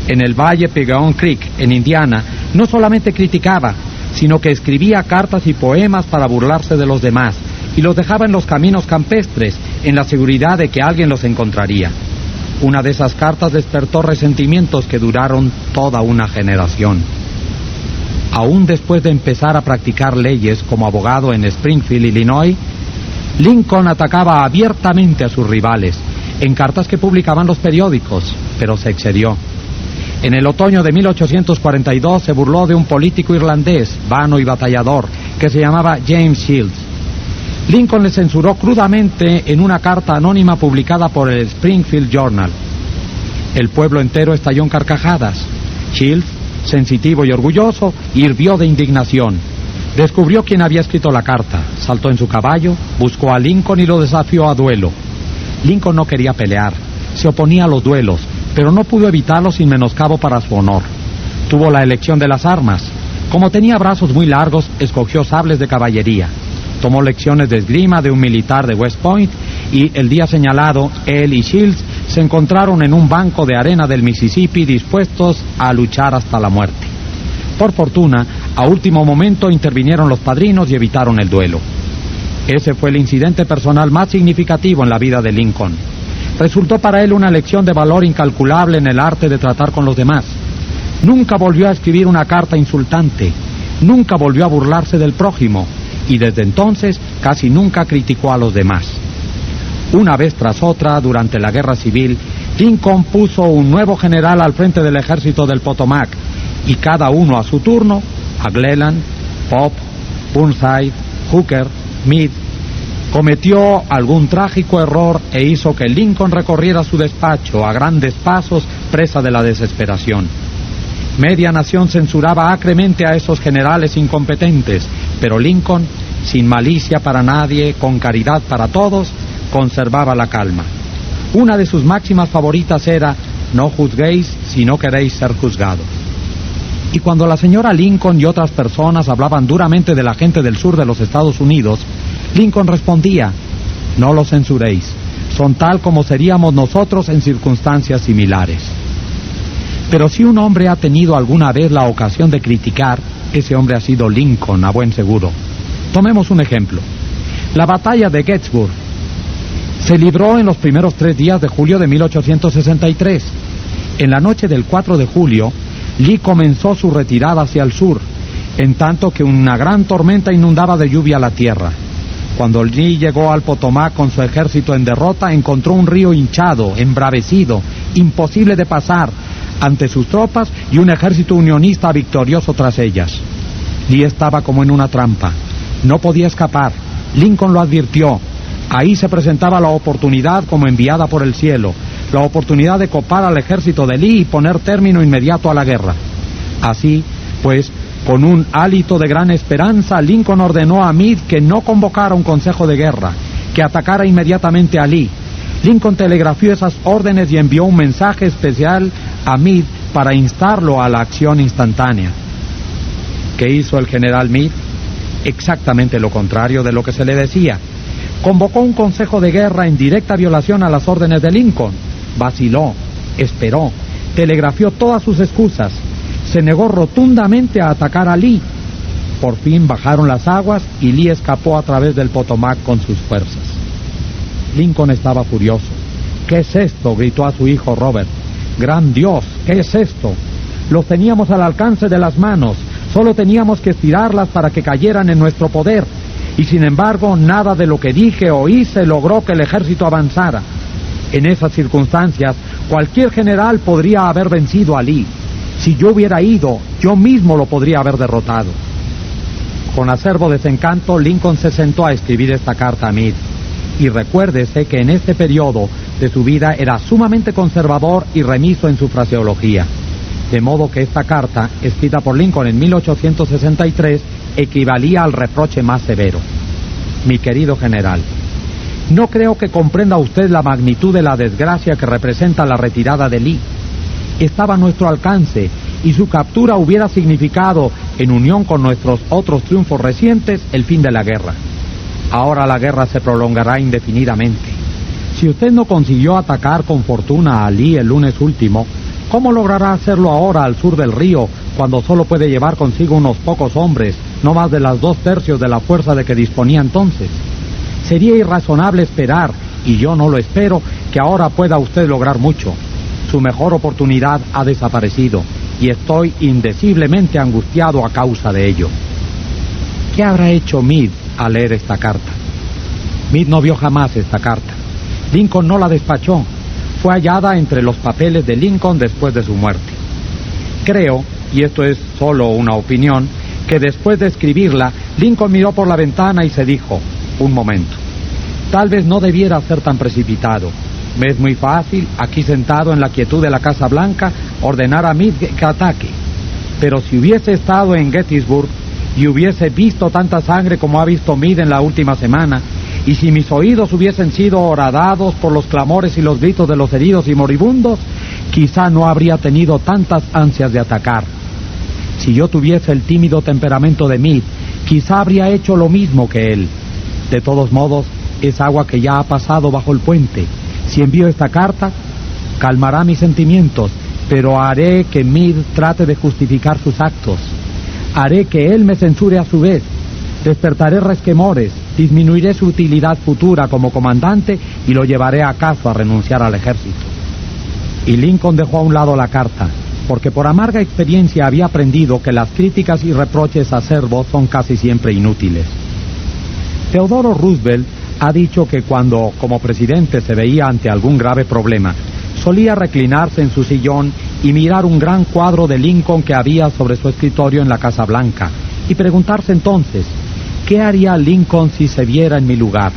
En el Valle Pigeon Creek, en Indiana, no solamente criticaba, sino que escribía cartas y poemas para burlarse de los demás, y los dejaba en los caminos campestres, en la seguridad de que alguien los encontraría. Una de esas cartas despertó resentimientos que duraron toda una generación. Aún después de empezar a practicar leyes como abogado en Springfield, Illinois, Lincoln atacaba abiertamente a sus rivales, en cartas que publicaban los periódicos, pero se excedió. En el otoño de 1842 se burló de un político irlandés, vano y batallador, que se llamaba James Shields. Lincoln le censuró crudamente en una carta anónima publicada por el Springfield Journal. El pueblo entero estalló en carcajadas. Shields, sensitivo y orgulloso, hirvió de indignación. Descubrió quién había escrito la carta, saltó en su caballo, buscó a Lincoln y lo desafió a duelo. Lincoln no quería pelear, se oponía a los duelos, pero no pudo evitarlo sin menoscabo para su honor. Tuvo la elección de las armas. Como tenía brazos muy largos, escogió sables de caballería. Tomó lecciones de esgrima de un militar de West Point y el día señalado, él y Shields se encontraron en un banco de arena del Mississippi dispuestos a luchar hasta la muerte. Por fortuna, a último momento intervinieron los padrinos y evitaron el duelo. Ese fue el incidente personal más significativo en la vida de Lincoln. Resultó para él una lección de valor incalculable en el arte de tratar con los demás. Nunca volvió a escribir una carta insultante, nunca volvió a burlarse del prójimo, y desde entonces casi nunca criticó a los demás. Una vez tras otra, durante la Guerra Civil, Lincoln puso un nuevo general al frente del ejército del Potomac, y cada uno a su turno, McClellan, Pope, Burnside, Hooker, Meade, cometió algún trágico error e hizo que Lincoln recorriera su despacho a grandes pasos, presa de la desesperación. Media nación censuraba acremente a esos generales incompetentes, pero Lincoln, sin malicia para nadie, con caridad para todos, conservaba la calma. Una de sus máximas favoritas era: no juzguéis si no queréis ser juzgados. Y cuando la señora Lincoln y otras personas hablaban duramente de la gente del sur de los Estados Unidos, Lincoln respondía: no los censuréis, son tal como seríamos nosotros en circunstancias similares. Pero si un hombre ha tenido alguna vez la ocasión de criticar, ese hombre ha sido Lincoln, a buen seguro. Tomemos un ejemplo: la batalla de Gettysburg. Se libró en los primeros 3 días de julio de 1863. En la noche del 4 de julio, Lee comenzó su retirada hacia el sur, en tanto que una gran tormenta inundaba de lluvia la tierra. Cuando Lee llegó al Potomac con su ejército en derrota, encontró un río hinchado, embravecido, imposible de pasar, ante sus tropas y un ejército unionista victorioso tras ellas. Lee estaba como en una trampa. No podía escapar. Lincoln lo advirtió. Ahí se presentaba la oportunidad como enviada por el cielo, la oportunidad de copar al ejército de Lee y poner término inmediato a la guerra. Así, pues, con un hálito de gran esperanza, Lincoln ordenó a Meade que no convocara un consejo de guerra, que atacara inmediatamente a Lee. Lincoln telegrafió esas órdenes y envió un mensaje especial a Meade para instarlo a la acción instantánea. ¿Qué hizo el general Meade? Exactamente lo contrario de lo que se le decía. Convocó un consejo de guerra en directa violación a las órdenes de Lincoln. Vaciló, esperó, telegrafió todas sus excusas. Se negó rotundamente a atacar a Lee. Por fin bajaron las aguas y Lee escapó a través del Potomac con sus fuerzas. Lincoln estaba furioso. ¿Qué es esto?, gritó a su hijo Robert. ¡Gran Dios! ¿Qué es esto? Los teníamos al alcance de las manos. Solo teníamos que estirarlas para que cayeran en nuestro poder. Y sin embargo, nada de lo que dije o hice logró que el ejército avanzara. En esas circunstancias, cualquier general podría haber vencido a Lee. Si yo hubiera ido, yo mismo lo podría haber derrotado. Con acerbo desencanto, Lincoln se sentó a escribir esta carta a Meade. Y recuérdese que en este periodo de su vida era sumamente conservador y remiso en su fraseología. De modo que esta carta, escrita por Lincoln en 1863, equivalía al reproche más severo. Mi querido general, no creo que comprenda usted la magnitud de la desgracia que representa la retirada de Lee. Estaba a nuestro alcance y su captura hubiera significado, en unión con nuestros otros triunfos recientes, el fin de la guerra. Ahora la guerra se prolongará indefinidamente. Si usted no consiguió atacar con fortuna a Lee el lunes último, ¿cómo logrará hacerlo ahora al sur del río, cuando solo puede llevar consigo unos pocos hombres, no más de las 2/3 de la fuerza de que disponía entonces? Sería irrazonable esperar, y yo no lo espero, que ahora pueda usted lograr mucho. Su mejor oportunidad ha desaparecido, y estoy indeciblemente angustiado a causa de ello. ¿Qué habrá hecho Meade al leer esta carta? Meade no vio jamás esta carta. Lincoln no la despachó. Fue hallada entre los papeles de Lincoln después de su muerte. Creo, y esto es solo una opinión, que después de escribirla, Lincoln miró por la ventana y se dijo: un momento, tal vez no debiera ser tan precipitado. Me es muy fácil, aquí sentado en la quietud de la Casa Blanca, ordenar a Meade que ataque. Pero si hubiese estado en Gettysburg y hubiese visto tanta sangre como ha visto Meade en la última semana, y si mis oídos hubiesen sido horadados por los clamores y los gritos de los heridos y moribundos, quizá no habría tenido tantas ansias de atacar. Si yo tuviese el tímido temperamento de Meade, quizá habría hecho lo mismo que él. De todos modos, es agua que ya ha pasado bajo el puente. Si envío esta carta, calmará mis sentimientos, pero haré que Meade trate de justificar sus actos. Haré que él me censure a su vez. Despertaré resquemores, disminuiré su utilidad futura como comandante y lo llevaré acaso a renunciar al ejército. Y Lincoln dejó a un lado la carta, porque por amarga experiencia había aprendido que las críticas y reproches acerbos son casi siempre inútiles. Theodore Roosevelt ha dicho que cuando, como presidente, se veía ante algún grave problema, solía reclinarse en su sillón y mirar un gran cuadro de Lincoln que había sobre su escritorio en la Casa Blanca, y preguntarse entonces: ¿qué haría Lincoln si se viera en mi lugar?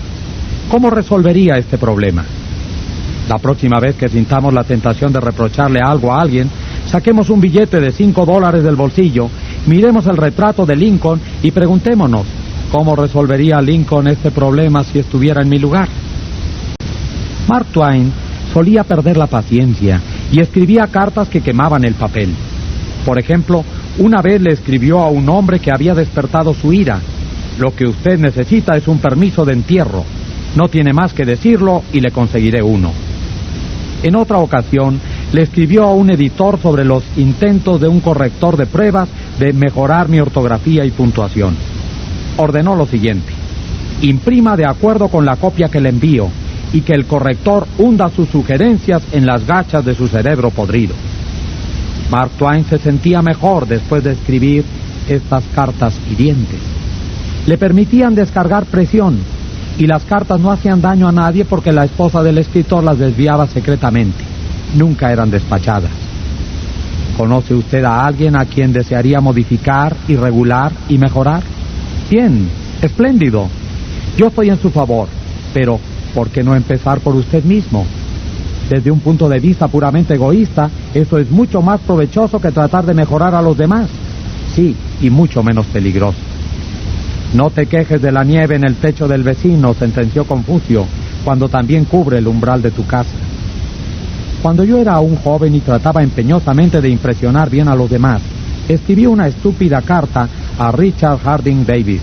¿Cómo resolvería este problema? La próxima vez que sintamos la tentación de reprocharle algo a alguien, saquemos un billete de $5 del bolsillo, miremos el retrato de Lincoln y preguntémonos: ¿cómo resolvería Lincoln este problema si estuviera en mi lugar? Mark Twain solía perder la paciencia y escribía cartas que quemaban el papel. Por ejemplo, una vez le escribió a un hombre que había despertado su ira: lo que usted necesita es un permiso de entierro. No tiene más que decirlo y le conseguiré uno. En otra ocasión, le escribió a un editor sobre los intentos de un corrector de pruebas de mejorar mi ortografía y puntuación. Ordenó lo siguiente: imprima de acuerdo con la copia que le envío y que el corrector hunda sus sugerencias en las gachas de su cerebro podrido. Mark Twain se sentía mejor después de escribir estas cartas hirientes. Le permitían descargar presión, y las cartas no hacían daño a nadie porque la esposa del escritor las desviaba secretamente. Nunca eran despachadas. ¿Conoce usted a alguien a quien desearía modificar y regular y mejorar? Bien, espléndido. Yo estoy en su favor, pero ¿por qué no empezar por usted mismo? Desde un punto de vista puramente egoísta, eso es mucho más provechoso que tratar de mejorar a los demás. Sí, y mucho menos peligroso. No te quejes de la nieve en el techo del vecino, sentenció Confucio, cuando también cubre el umbral de tu casa. Cuando yo era un joven y trataba empeñosamente de impresionar bien a los demás, escribí una estúpida carta a Richard Harding Davis,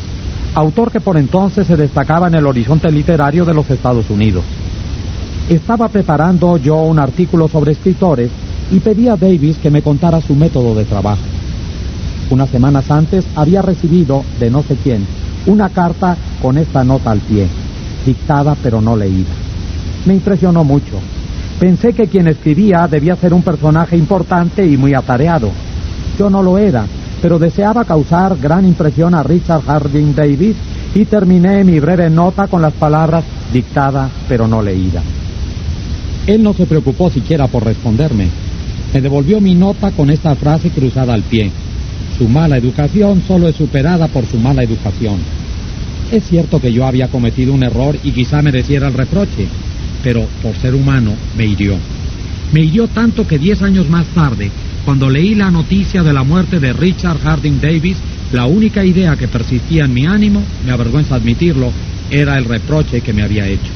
autor que por entonces se destacaba en el horizonte literario de los Estados Unidos. Estaba preparando yo un artículo sobre escritores y pedí a Davis que me contara su método de trabajo. Unas semanas antes había recibido, de no sé quién, una carta con esta nota al pie, dictada pero no leída. Me impresionó mucho. Pensé que quien escribía debía ser un personaje importante y muy atareado. Yo no lo era, pero deseaba causar gran impresión a Richard Harding Davis y terminé mi breve nota con las palabras dictada pero no leída. Él no se preocupó siquiera por responderme. Me devolvió mi nota con esta frase cruzada al pie: su mala educación solo es superada por su mala educación. Es cierto que yo había cometido un error y quizá mereciera el reproche, pero por ser humano me hirió. Me hirió tanto que 10 años más tarde, cuando leí la noticia de la muerte de Richard Harding Davis, la única idea que persistía en mi ánimo, me avergüenza admitirlo, era el reproche que me había hecho.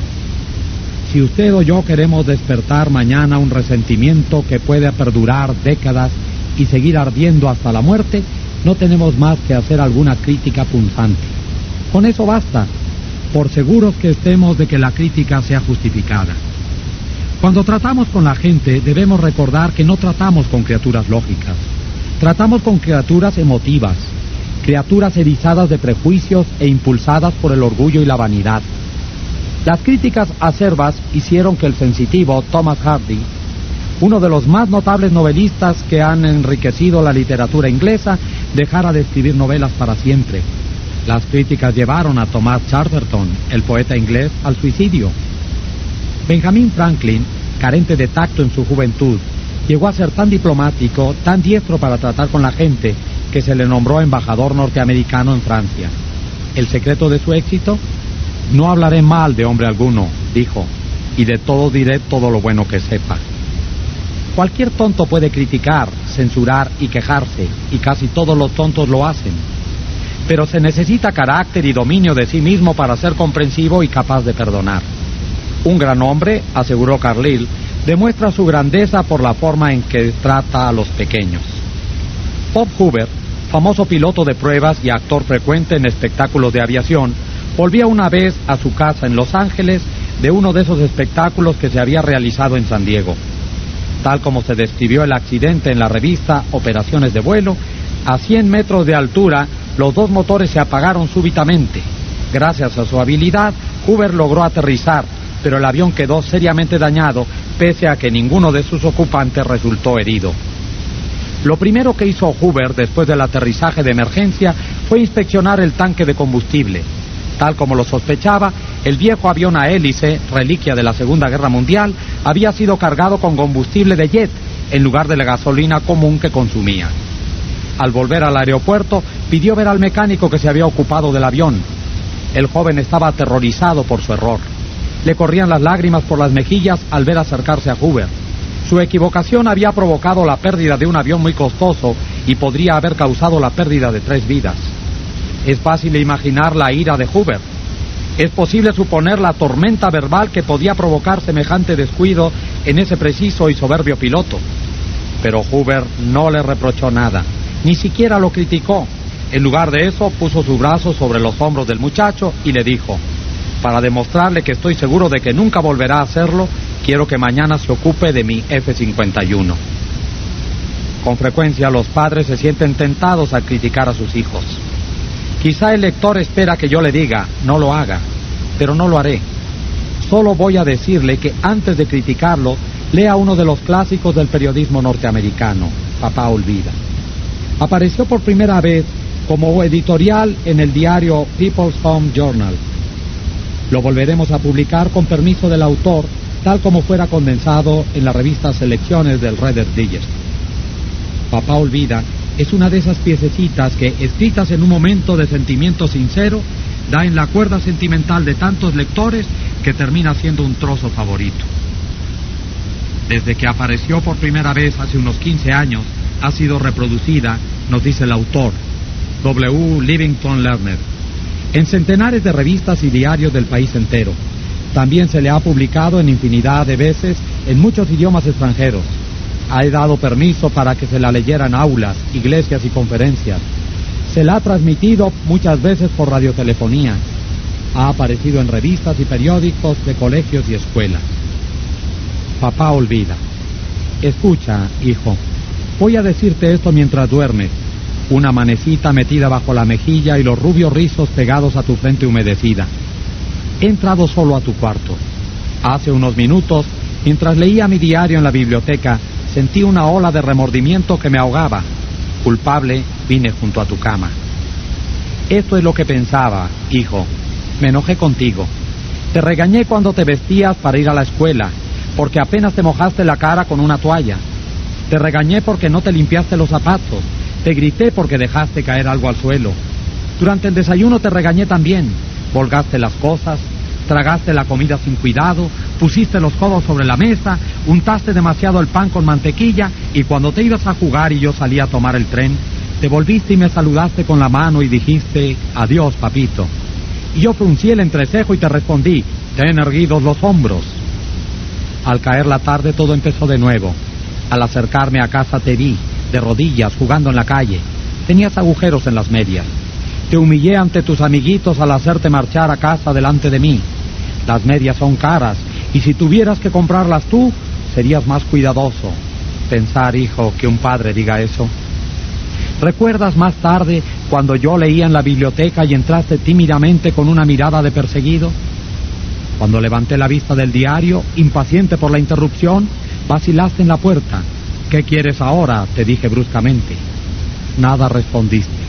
Si usted o yo queremos despertar mañana un resentimiento que puede perdurar décadas y seguir ardiendo hasta la muerte, no tenemos más que hacer alguna crítica punzante. Con eso basta, por seguros que estemos de que la crítica sea justificada. Cuando tratamos con la gente, debemos recordar que no tratamos con criaturas lógicas. Tratamos con criaturas emotivas, criaturas erizadas de prejuicios e impulsadas por el orgullo y la vanidad. Las críticas acerbas hicieron que el sensitivo Thomas Hardy, uno de los más notables novelistas que han enriquecido la literatura inglesa, dejara de escribir novelas para siempre. Las críticas llevaron a Thomas Chatterton, el poeta inglés, al suicidio. Benjamin Franklin, carente de tacto en su juventud, llegó a ser tan diplomático, tan diestro para tratar con la gente, que se le nombró embajador norteamericano en Francia. ¿El secreto de su éxito? No hablaré mal de hombre alguno, dijo, y de todo diré todo lo bueno que sepa. Cualquier tonto puede criticar, censurar y quejarse, y casi todos los tontos lo hacen. Pero se necesita carácter y dominio de sí mismo para ser comprensivo y capaz de perdonar. Un gran hombre, aseguró Carlyle, demuestra su grandeza por la forma en que trata a los pequeños. Bob Hoover, famoso piloto de pruebas y actor frecuente en espectáculos de aviación, volvía una vez a su casa en Los Ángeles de uno de esos espectáculos que se había realizado en San Diego. Tal como se describió el accidente en la revista Operaciones de Vuelo, a 100 metros de altura, los dos motores se apagaron súbitamente. Gracias a su habilidad, Hoover logró aterrizar, pero el avión quedó seriamente dañado, pese a que ninguno de sus ocupantes resultó herido. Lo primero que hizo Hoover después del aterrizaje de emergencia fue inspeccionar el tanque de combustible. Tal como lo sospechaba, el viejo avión a hélice, reliquia de la Segunda Guerra Mundial, había sido cargado con combustible de jet, en lugar de la gasolina común que consumía. Al volver al aeropuerto, pidió ver al mecánico que se había ocupado del avión. El joven estaba aterrorizado por su error. Le corrían las lágrimas por las mejillas al ver acercarse a Hoover. Su equivocación había provocado la pérdida de un avión muy costoso y podría haber causado la pérdida de 3 vidas. Es fácil imaginar la ira de Hoover. Es posible suponer la tormenta verbal que podía provocar semejante descuido en ese preciso y soberbio piloto. Pero Hoover no le reprochó nada, ni siquiera lo criticó. En lugar de eso, puso su brazo sobre los hombros del muchacho y le dijo: para demostrarle que estoy seguro de que nunca volverá a hacerlo, quiero que mañana se ocupe de mi F-51. Con frecuencia los padres se sienten tentados a criticar a sus hijos. Quizá el lector espera que yo le diga, no lo haga, pero no lo haré. Solo voy a decirle que antes de criticarlo, lea uno de los clásicos del periodismo norteamericano, Papá Olvida. Apareció por primera vez como editorial en el diario People's Home Journal. Lo volveremos a publicar con permiso del autor, tal como fuera condensado en la revista Selecciones del Reader's Digest. Papá Olvida es una de esas piececitas que, escritas en un momento de sentimiento sincero, da en la cuerda sentimental de tantos lectores que termina siendo un trozo favorito. Desde que apareció por primera vez hace unos 15 años, ha sido reproducida, nos dice el autor, W. Livingston Lerner, en centenares de revistas y diarios del país entero. También se le ha publicado en infinidad de veces en muchos idiomas extranjeros. Ha dado permiso para que se la leyera en aulas, iglesias y conferencias. Se la ha transmitido muchas veces por radiotelefonía. Ha aparecido en revistas y periódicos de colegios y escuelas. Papá Olvida. Escucha, hijo, voy a decirte esto mientras duermes. Una manecita metida bajo la mejilla y los rubios rizos pegados a tu frente humedecida. He entrado solo a tu cuarto. Hace unos minutos, mientras leía mi diario en la biblioteca, sentí una ola de remordimiento que me ahogaba. Culpable, vine junto a tu cama. Esto es lo que pensaba, hijo. Me enojé contigo. Te regañé cuando te vestías para ir a la escuela, porque apenas te mojaste la cara con una toalla. Te regañé porque no te limpiaste los zapatos. Te grité porque dejaste caer algo al suelo. Durante el desayuno te regañé también. Volgaste las cosas, tragaste la comida sin cuidado, pusiste los codos sobre la mesa, untaste demasiado el pan con mantequilla y cuando te ibas a jugar y yo salí a tomar el tren, te volviste y me saludaste con la mano y dijiste, adiós, papito. Y yo fruncí el entrecejo y te respondí, ten erguidos los hombros. Al caer la tarde todo empezó de nuevo. Al acercarme a casa te vi, de rodillas, jugando en la calle. Tenías agujeros en las medias. Te humillé ante tus amiguitos al hacerte marchar a casa delante de mí. Las medias son caras, y si tuvieras que comprarlas tú, serías más cuidadoso. Pensar, hijo, que un padre diga eso. ¿Recuerdas más tarde cuando yo leía en la biblioteca y entraste tímidamente con una mirada de perseguido? Cuando levanté la vista del diario, impaciente por la interrupción, vacilaste en la puerta. ¿Qué quieres ahora?, te dije bruscamente. Nada respondiste.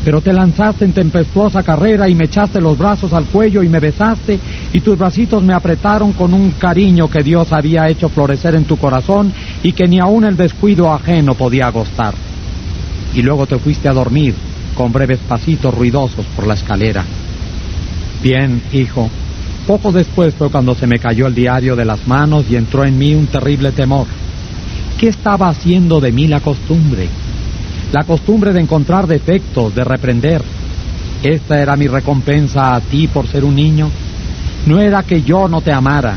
Pero te lanzaste en tempestuosa carrera y me echaste los brazos al cuello y me besaste y tus bracitos me apretaron con un cariño que Dios había hecho florecer en tu corazón y que ni aun el descuido ajeno podía agostar. Y luego te fuiste a dormir con breves pasitos ruidosos por la escalera. Bien, hijo, poco después fue cuando se me cayó el diario de las manos y entró en mí un terrible temor. ¿Qué estaba haciendo de mí la costumbre? La costumbre de encontrar defectos, de reprender. ¿Esta era mi recompensa a ti por ser un niño? No era que yo no te amara,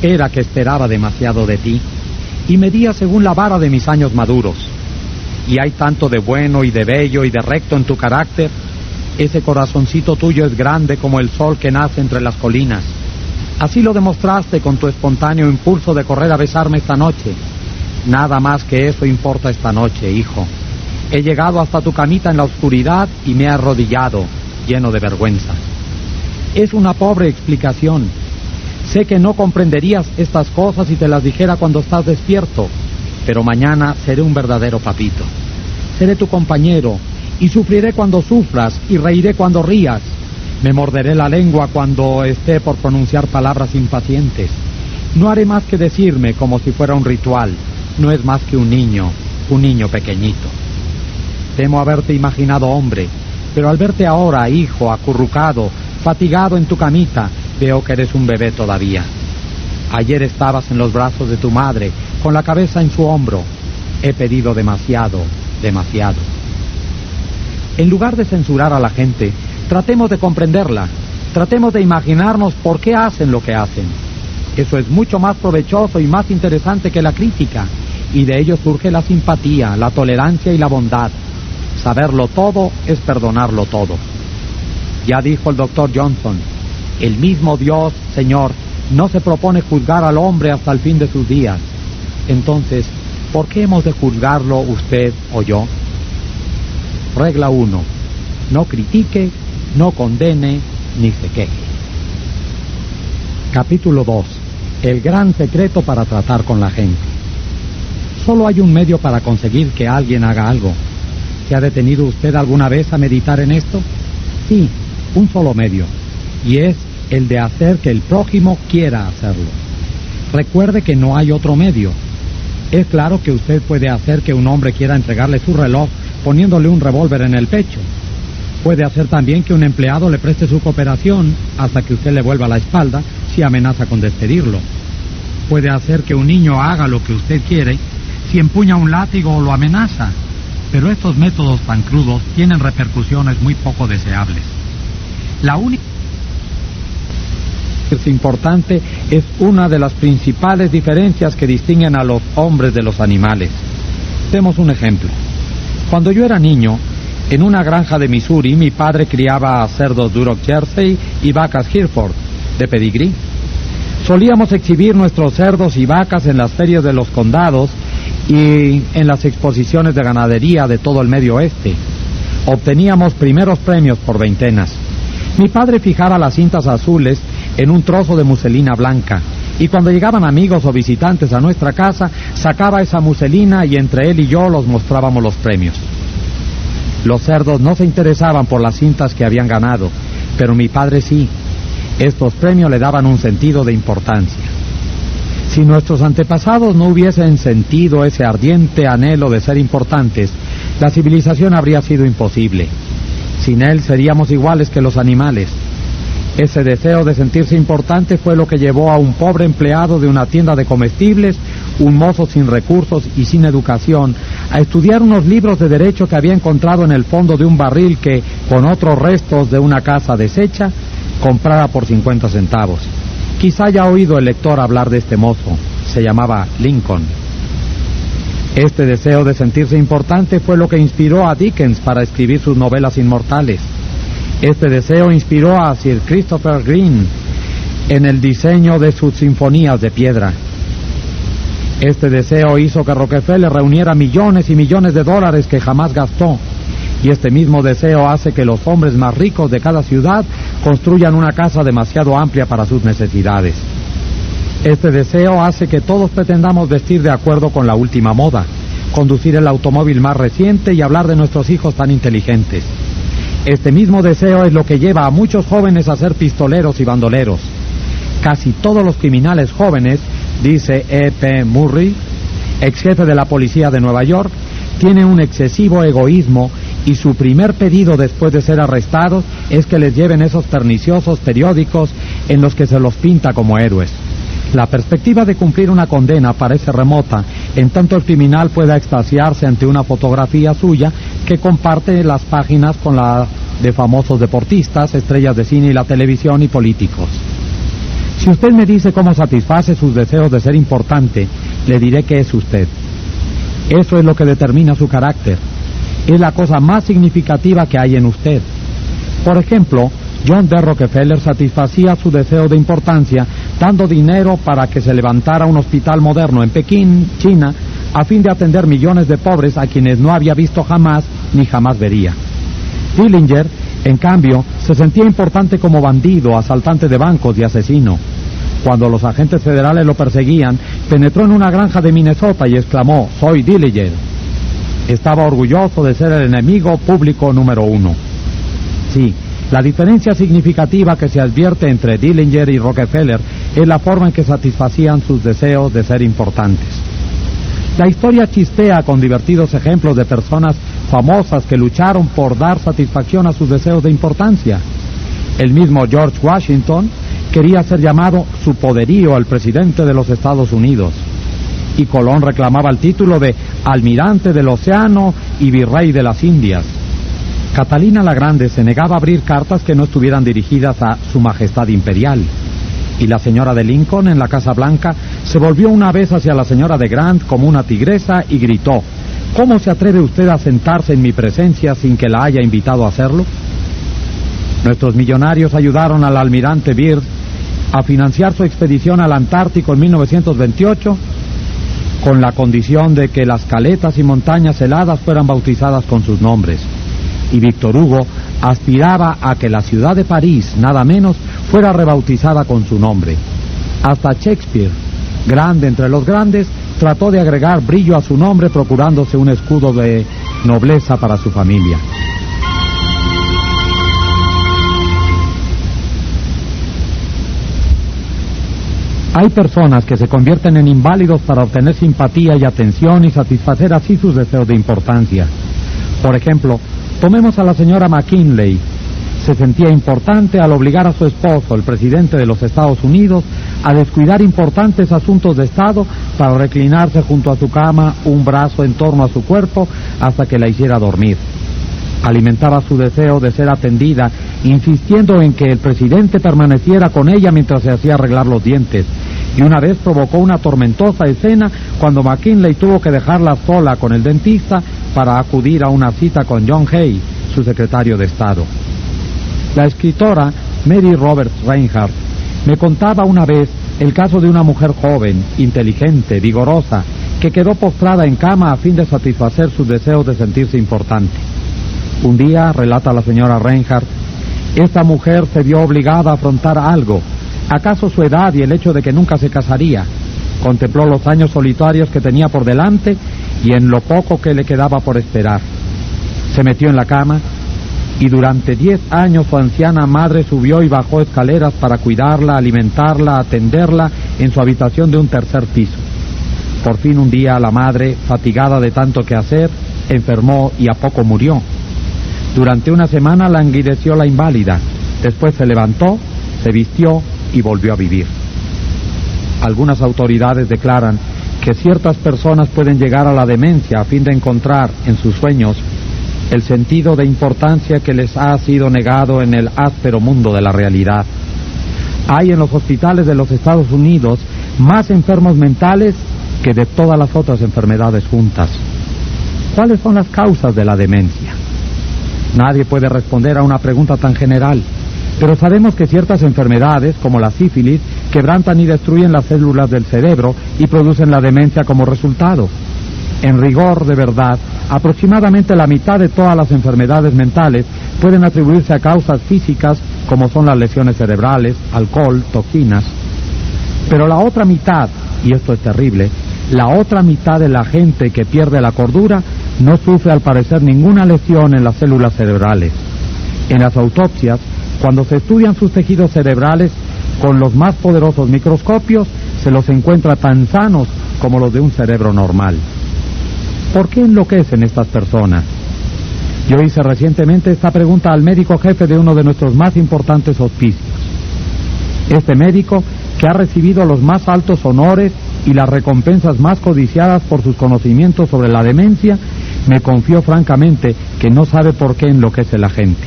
era que esperaba demasiado de ti y medía según la vara de mis años maduros. Y hay tanto de bueno y de bello y de recto en tu carácter. Ese corazoncito tuyo es grande como el sol que nace entre las colinas. Así lo demostraste con tu espontáneo impulso de correr a besarme esta noche. Nada más que eso importa esta noche, hijo. He llegado hasta tu camita en la oscuridad y me he arrodillado, lleno de vergüenza. Es una pobre explicación. Sé que no comprenderías estas cosas si te las dijera cuando estás despierto, pero mañana seré un verdadero papito. Seré tu compañero y sufriré cuando sufras y reiré cuando rías. Me morderé la lengua cuando esté por pronunciar palabras impacientes. No haré más que decirme como si fuera un ritual. No es más que un niño pequeñito. Temo haberte imaginado hombre, pero al verte ahora, hijo, acurrucado, fatigado en tu camita, veo que eres un bebé todavía. Ayer estabas en los brazos de tu madre, con la cabeza en su hombro. He pedido demasiado, demasiado. En lugar de censurar a la gente, tratemos de comprenderla, tratemos de imaginarnos por qué hacen lo que hacen. Eso es mucho más provechoso y más interesante que la crítica, y de ello surge la simpatía, la tolerancia y la bondad. Saberlo todo es perdonarlo todo. Ya dijo el doctor Johnson, el mismo Dios, Señor, no se propone juzgar al hombre hasta el fin de sus días. Entonces, ¿por qué hemos de juzgarlo usted o yo? Regla 1. No critique, no condene, ni se queje. Capítulo 2. El gran secreto para tratar con la gente. Solo hay un medio para conseguir que alguien haga algo. ¿Se ha detenido usted alguna vez a meditar en esto? Sí, un solo medio, y es el de hacer que el prójimo quiera hacerlo. Recuerde que no hay otro medio. Es claro que usted puede hacer que un hombre quiera entregarle su reloj poniéndole un revólver en el pecho. Puede hacer también que un empleado le preste su cooperación hasta que usted le vuelva la espalda si amenaza con despedirlo. Puede hacer que un niño haga lo que usted quiere si empuña un látigo o lo amenaza. Pero estos métodos tan crudos tienen repercusiones muy poco deseables. La única que es importante es una de las principales diferencias que distinguen a los hombres de los animales. Demos un ejemplo. Cuando yo era niño, en una granja de Missouri, mi padre criaba cerdos Duroc Jersey y vacas Hereford, de pedigrí. Solíamos exhibir nuestros cerdos y vacas en las ferias de los condados y en las exposiciones de ganadería de todo el Medio Oeste. Obteníamos primeros premios por veintenas. Mi padre fijaba las cintas azules en un trozo de muselina blanca, y cuando llegaban amigos o visitantes a nuestra casa, sacaba esa muselina y entre él y yo los mostrábamos los premios. Los cerdos no se interesaban por las cintas que habían ganado, pero mi padre sí. Estos premios le daban un sentido de importancia. Si nuestros antepasados no hubiesen sentido ese ardiente anhelo de ser importantes, la civilización habría sido imposible. Sin él seríamos iguales que los animales. Ese deseo de sentirse importante fue lo que llevó a un pobre empleado de una tienda de comestibles, un mozo sin recursos y sin educación, a estudiar unos libros de derecho que había encontrado en el fondo de un barril que, con otros restos de una casa deshecha, comprara por 50 centavos. Quizá haya oído el lector hablar de este mozo. Se llamaba Lincoln. Este deseo de sentirse importante fue lo que inspiró a Dickens para escribir sus novelas inmortales. Este deseo inspiró a Sir Christopher Wren en el diseño de sus sinfonías de piedra. Este deseo hizo que Rockefeller reuniera millones y millones de dólares que jamás gastó. Y este mismo deseo hace que los hombres más ricos de cada ciudad construyan una casa demasiado amplia para sus necesidades. Este deseo hace que todos pretendamos vestir de acuerdo con la última moda, conducir el automóvil más reciente y hablar de nuestros hijos tan inteligentes. Este mismo deseo es lo que lleva a muchos jóvenes a ser pistoleros y bandoleros. Casi todos los criminales jóvenes, dice E.P. Murray, ex jefe de la policía de Nueva York, tienen un excesivo egoísmo y su primer pedido después de ser arrestados es que les lleven esos perniciosos periódicos en los que se los pinta como héroes. La perspectiva de cumplir una condena parece remota, en tanto el criminal pueda extasiarse ante una fotografía suya que comparte las páginas con la de famosos deportistas, estrellas de cine y la televisión y políticos. Si usted me dice cómo satisface sus deseos de ser importante, le diré que es usted. Eso es lo que determina su carácter. Es la cosa más significativa que hay en usted. Por ejemplo, John D. Rockefeller satisfacía su deseo de importancia dando dinero para que se levantara un hospital moderno en Pekín, China, a fin de atender millones de pobres a quienes no había visto jamás ni jamás vería. Dillinger, en cambio, se sentía importante como bandido, asaltante de bancos y asesino. Cuando los agentes federales lo perseguían, penetró en una granja de Minnesota y exclamó: «Soy Dillinger». Estaba orgulloso de ser el enemigo público número 1. Sí, la diferencia significativa que se advierte entre Dillinger y Rockefeller es la forma en que satisfacían sus deseos de ser importantes. La historia chispea con divertidos ejemplos de personas famosas que lucharon por dar satisfacción a sus deseos de importancia. El mismo George Washington quería ser llamado su poderío al presidente de los Estados Unidos. Y Colón reclamaba el título de almirante del océano y virrey de las Indias. Catalina la Grande se negaba a abrir cartas que no estuvieran dirigidas a su majestad imperial. Y la señora de Lincoln en la Casa Blanca se volvió una vez hacia la señora de Grant como una tigresa y gritó: «¿Cómo se atreve usted a sentarse en mi presencia sin que la haya invitado a hacerlo?». Nuestros millonarios ayudaron al almirante Byrd a financiar su expedición al Antártico en 1928 con la condición de que las caletas y montañas heladas fueran bautizadas con sus nombres. Y Víctor Hugo aspiraba a que la ciudad de París, nada menos, fuera rebautizada con su nombre. Hasta Shakespeare, grande entre los grandes, trató de agregar brillo a su nombre procurándose un escudo de nobleza para su familia. Hay personas que se convierten en inválidos para obtener simpatía y atención y satisfacer así sus deseos de importancia. Por ejemplo, tomemos a la señora McKinley. Se sentía importante al obligar a su esposo, el presidente de los Estados Unidos, a descuidar importantes asuntos de Estado para reclinarse junto a su cama, un brazo en torno a su cuerpo, hasta que la hiciera dormir. Alimentaba su deseo de ser atendida, insistiendo en que el presidente permaneciera con ella mientras se hacía arreglar los dientes. Y una vez provocó una tormentosa escena cuando McKinley tuvo que dejarla sola con el dentista para acudir a una cita con John Hay, su secretario de Estado. La escritora Mary Roberts Reinhardt me contaba una vez el caso de una mujer joven, inteligente, vigorosa, que quedó postrada en cama a fin de satisfacer sus deseos de sentirse importante. Un día, relata la señora Reinhardt, esta mujer se vio obligada a afrontar algo, acaso su edad y el hecho de que nunca se casaría. Contempló los años solitarios que tenía por delante y en lo poco que le quedaba por esperar. Se metió en la cama y durante 10 años su anciana madre subió y bajó escaleras para cuidarla, alimentarla, atenderla en su habitación de un tercer piso. Por fin un día la madre, fatigada de tanto que hacer, enfermó y a poco murió. Durante una semana languideció la inválida, después se levantó, se vistió y volvió a vivir. Algunas autoridades declaran que ciertas personas pueden llegar a la demencia a fin de encontrar en sus sueños el sentido de importancia que les ha sido negado en el áspero mundo de la realidad. Hay en los hospitales de los Estados Unidos más enfermos mentales que de todas las otras enfermedades juntas. ¿Cuáles son las causas de la demencia? Nadie puede responder a una pregunta tan general, pero sabemos que ciertas enfermedades, como la sífilis, quebrantan y destruyen las células del cerebro y producen la demencia como resultado. En rigor de verdad, aproximadamente la mitad de todas las enfermedades mentales pueden atribuirse a causas físicas, como son las lesiones cerebrales, alcohol, toxinas. Pero la otra mitad, y esto es terrible, la otra mitad de la gente que pierde la cordura no sufre al parecer ninguna lesión en las células cerebrales. En las autopsias, cuando se estudian sus tejidos cerebrales con los más poderosos microscopios, se los encuentra tan sanos como los de un cerebro normal. ¿Por qué enloquecen estas personas? Yo hice recientemente esta pregunta al médico jefe de uno de nuestros más importantes hospicios. Este médico, que ha recibido los más altos honores y las recompensas más codiciadas por sus conocimientos sobre la demencia, me confió francamente que no sabe por qué enloquece la gente.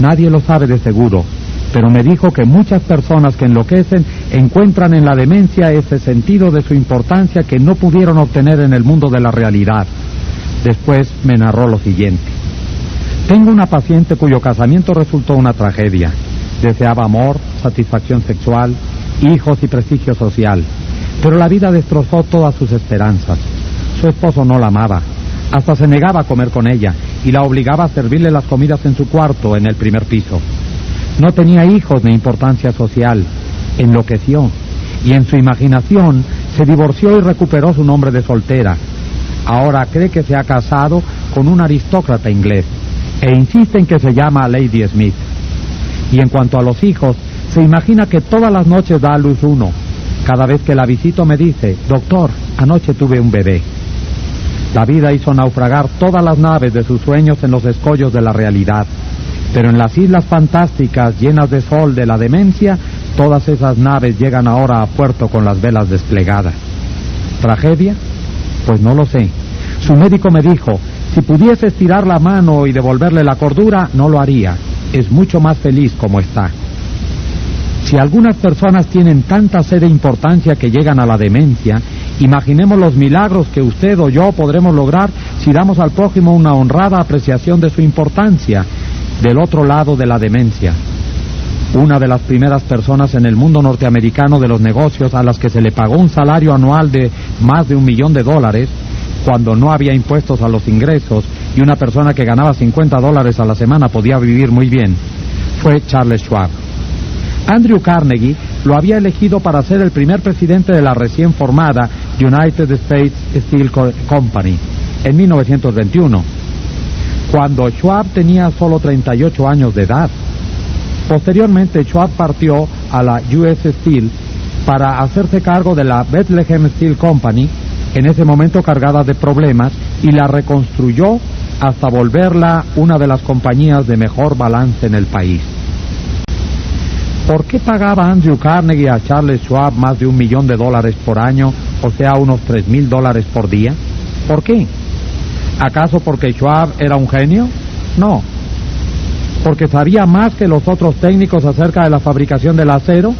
Nadie lo sabe de seguro, pero me dijo que muchas personas que enloquecen encuentran en la demencia ese sentido de su importancia que no pudieron obtener en el mundo de la realidad. Después me narró lo siguiente. Tengo una paciente cuyo casamiento resultó una tragedia. Deseaba amor, satisfacción sexual, hijos y prestigio social, pero la vida destrozó todas sus esperanzas. Su esposo no la amaba, hasta se negaba a comer con ella y la obligaba a servirle las comidas en su cuarto en el primer piso. No tenía hijos ni importancia social, enloqueció y en su imaginación se divorció y recuperó su nombre de soltera. Ahora cree que se ha casado con un aristócrata inglés e insiste en que se llama Lady Smith. Y en cuanto a los hijos, se imagina que todas las noches da a luz uno. Cada vez que la visito me dice: doctor, anoche tuve un bebé. La vida hizo naufragar todas las naves de sus sueños en los escollos de la realidad, pero en las islas fantásticas llenas de sol de la demencia, todas esas naves llegan ahora a puerto con las velas desplegadas. ¿Tragedia? Pues no lo sé. Su médico me dijo: si pudiese estirar la mano y devolverle la cordura, no lo haría. Es mucho más feliz como está. Si algunas personas tienen tanta sed de importancia que llegan a la demencia, imaginemos los milagros que usted o yo podremos lograr si damos al prójimo una honrada apreciación de su importancia del otro lado de la demencia. Una de las primeras personas en el mundo norteamericano de los negocios a las que se le pagó un salario anual de más de $1 millón, cuando no había impuestos a los ingresos y una persona que ganaba $50 a la semana podía vivir muy bien, fue Charles Schwab. Andrew Carnegie lo había elegido para ser el primer presidente de la recién formada United States Steel Company en 1921, cuando Schwab tenía solo 38 años de edad. Posteriormente, Schwab partió a la US Steel para hacerse cargo de la Bethlehem Steel Company, en ese momento cargada de problemas, y la reconstruyó hasta volverla una de las compañías de mejor balance en el país. ¿Por qué pagaba Andrew Carnegie a Charles Schwab más de $1 millón por año, o sea, unos $3,000 por día? ¿Por qué? ¿Acaso porque Schwab era un genio? No. ¿Porque sabía más que los otros técnicos acerca de la fabricación del acero?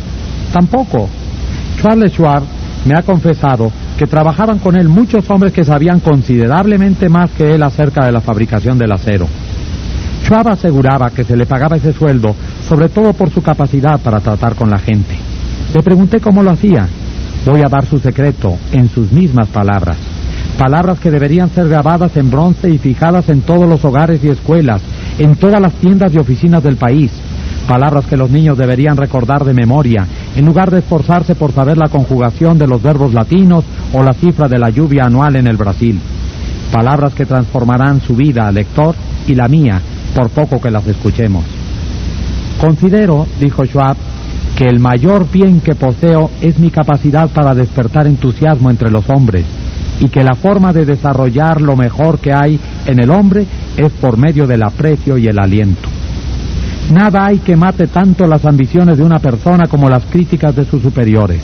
Tampoco. Charles Schwab me ha confesado que trabajaban con él muchos hombres que sabían considerablemente más que él acerca de la fabricación del acero. Schwab aseguraba que se le pagaba ese sueldo sobre todo por su capacidad para tratar con la gente. Le pregunté cómo lo hacía. Voy a dar su secreto en sus mismas palabras. Palabras que deberían ser grabadas en bronce y fijadas en todos los hogares y escuelas, en todas las tiendas y oficinas del país. Palabras que los niños deberían recordar de memoria, en lugar de esforzarse por saber la conjugación de los verbos latinos o la cifra de la lluvia anual en el Brasil. Palabras que transformarán su vida, lector, y la mía, por poco que las escuchemos. Considero, dijo Schwab, que el mayor bien que poseo es mi capacidad para despertar entusiasmo entre los hombres, y que la forma de desarrollar lo mejor que hay en el hombre es por medio del aprecio y el aliento. Nada hay que mate tanto las ambiciones de una persona como las críticas de sus superiores.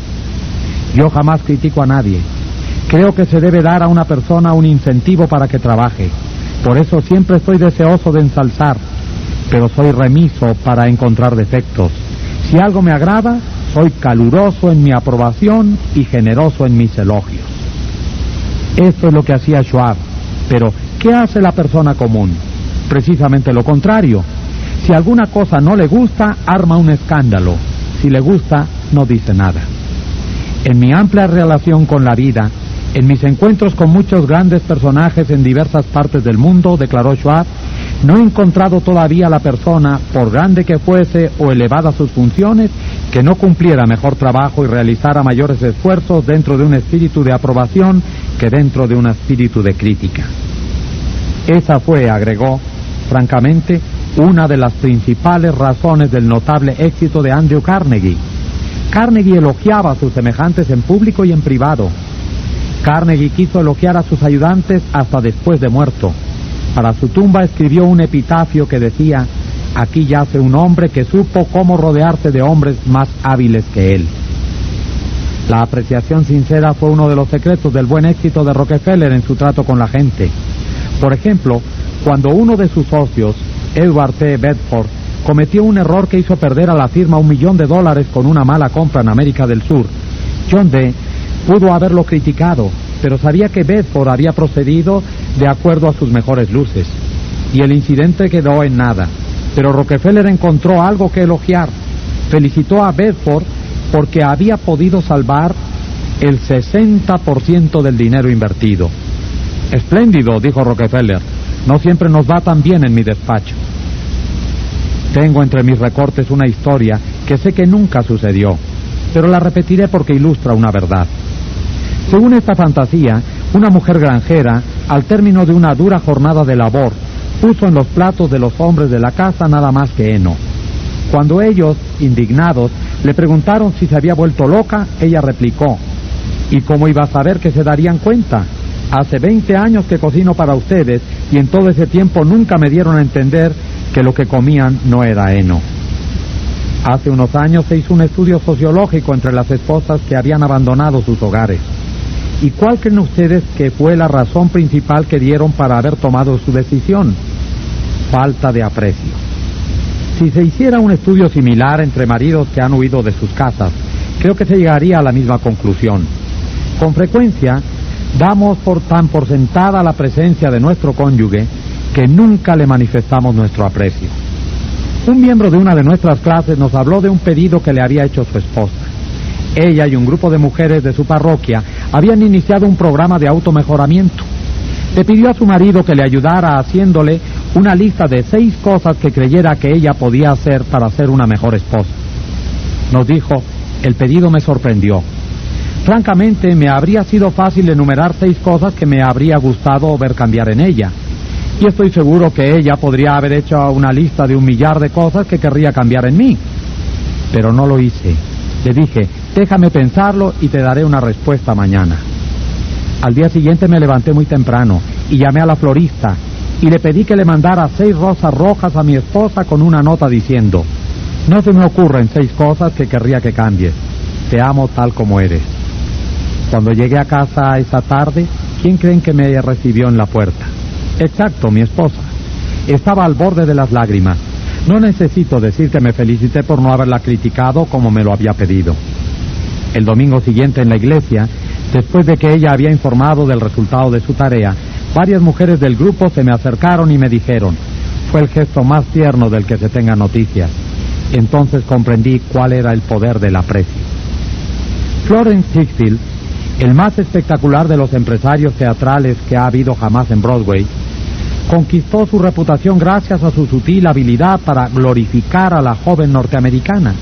Yo jamás critico a nadie. Creo que se debe dar a una persona un incentivo para que trabaje. Por eso siempre estoy deseoso de ensalzar, pero soy remiso para encontrar defectos. Si algo me agrada, soy caluroso en mi aprobación y generoso en mis elogios. Esto es lo que hacía Schwab. Pero, ¿qué hace la persona común? Precisamente lo contrario. Si alguna cosa no le gusta, arma un escándalo. Si le gusta, no dice nada. En mi amplia relación con la vida, en mis encuentros con muchos grandes personajes en diversas partes del mundo, declaró Schwab, no he encontrado todavía la persona, por grande que fuese o elevadas sus funciones, que no cumpliera mejor trabajo y realizara mayores esfuerzos dentro de un espíritu de aprobación que dentro de un espíritu de crítica. Esa fue, agregó, francamente, una de las principales razones del notable éxito de Andrew Carnegie. Carnegie elogiaba a sus semejantes en público y en privado. Carnegie quiso elogiar a sus ayudantes hasta después de muerto. Para su tumba escribió un epitafio que decía: aquí yace un hombre que supo cómo rodearse de hombres más hábiles que él. La apreciación sincera fue uno de los secretos del buen éxito de Rockefeller en su trato con la gente. Por ejemplo, cuando uno de sus socios, Edward T. Bedford, cometió un error que hizo perder a la firma $1 millón con una mala compra en América del Sur, John D. pudo haberlo criticado, pero sabía que Bedford había procedido de acuerdo a sus mejores luces, y el incidente quedó en nada. Pero Rockefeller encontró algo que elogiar. Felicitó a Bedford porque había podido salvar el 60% del dinero invertido. Espléndido, dijo Rockefeller. No siempre nos va tan bien en mi despacho. Tengo entre mis recortes una historia que sé que nunca sucedió, pero la repetiré porque ilustra una verdad. Según esta fantasía, una mujer granjera, al término de una dura jornada de labor, puso en los platos de los hombres de la casa nada más que heno. Cuando ellos, indignados, le preguntaron si se había vuelto loca, ella replicó: ¿y cómo iba a saber que se darían cuenta? Hace 20 años que cocino para ustedes y en todo ese tiempo nunca me dieron a entender que lo que comían no era heno. Hace unos años se hizo un estudio sociológico entre las esposas que habían abandonado sus hogares. ¿Y cuál creen ustedes que fue la razón principal que dieron para haber tomado su decisión? Falta de aprecio. Si se hiciera un estudio similar entre maridos que han huido de sus casas, creo que se llegaría a la misma conclusión. Con frecuencia, damos por sentada la presencia de nuestro cónyuge que nunca le manifestamos nuestro aprecio. Un miembro de una de nuestras clases nos habló de un pedido que le había hecho su esposa. Ella y un grupo de mujeres de su parroquia habían iniciado un programa de automejoramiento. Le pidió a su marido que le ayudara haciéndole una lista de 6 cosas que creyera que ella podía hacer para ser una mejor esposa. Nos dijo: El pedido me sorprendió. Francamente, me habría sido fácil enumerar 6 cosas que me habría gustado ver cambiar en ella. Y estoy seguro que ella podría haber hecho una lista de 1 millar de cosas que querría cambiar en mí. Pero no lo hice. Le dije, déjame pensarlo y te daré una respuesta mañana. Al día siguiente me levanté muy temprano y llamé a la florista y le pedí que le mandara 6 rosas rojas a mi esposa con una nota diciendo: no se me ocurren 6 cosas que querría que cambies. Te amo tal como eres. Cuando llegué a casa esa tarde, ¿quién creen que me recibió en la puerta? Exacto, mi esposa. Estaba al borde de las lágrimas. No necesito decir que me felicité por no haberla criticado como me lo había pedido. El domingo siguiente en la iglesia, después de que ella había informado del resultado de su tarea, varias mujeres del grupo se me acercaron y me dijeron: fue el gesto más tierno del que se tenga noticias. Entonces comprendí cuál era el poder del aprecio. Florence Hicksfield, el más espectacular de los empresarios teatrales que ha habido jamás en Broadway, conquistó su reputación gracias a su sutil habilidad para glorificar a la joven norteamericana.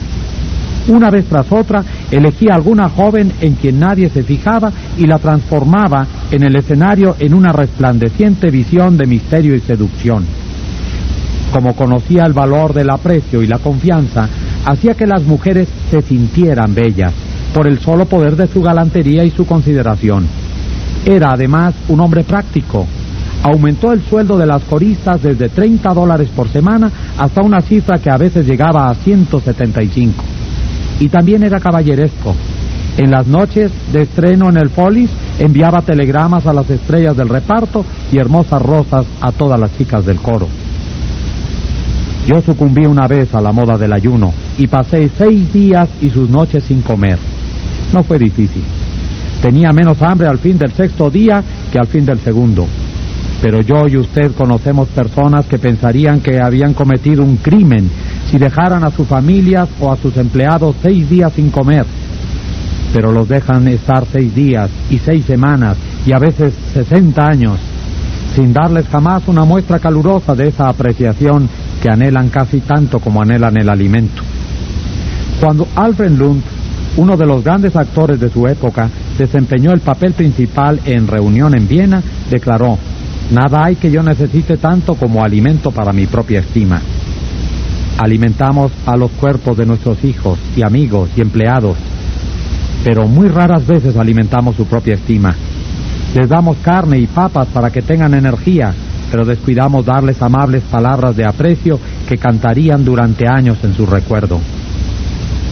Una vez tras otra, elegía a alguna joven en quien nadie se fijaba y la transformaba en el escenario en una resplandeciente visión de misterio y seducción. Como conocía el valor del aprecio y la confianza, hacía que las mujeres se sintieran bellas por el solo poder de su galantería y su consideración. Era además un hombre práctico. Aumentó el sueldo de las coristas desde $30 por semana hasta una cifra que a veces llegaba a 175. Y también era caballeresco. En las noches de estreno en el Follies enviaba telegramas a las estrellas del reparto y hermosas rosas a todas las chicas del coro. Yo sucumbí una vez a la moda del ayuno y pasé 6 días y sus noches sin comer. No fue difícil. Tenía menos hambre al fin del 6º día que al fin del 2º. Pero yo y usted conocemos personas que pensarían que habían cometido un crimen si dejaran a sus familias o a sus empleados 6 días sin comer. Pero los dejan estar 6 días y 6 semanas y a veces 60 años, sin darles jamás una muestra calurosa de esa apreciación que anhelan casi tanto como anhelan el alimento. Cuando Alfred Lund, uno de los grandes actores de su época, desempeñó el papel principal en Reunión en Viena, declaró: nada hay que yo necesite tanto como alimento para mi propia estima. Alimentamos a los cuerpos de nuestros hijos y amigos y empleados, pero muy raras veces alimentamos su propia estima. Les damos carne y papas para que tengan energía, pero descuidamos darles amables palabras de aprecio que cantarían durante años en su recuerdo.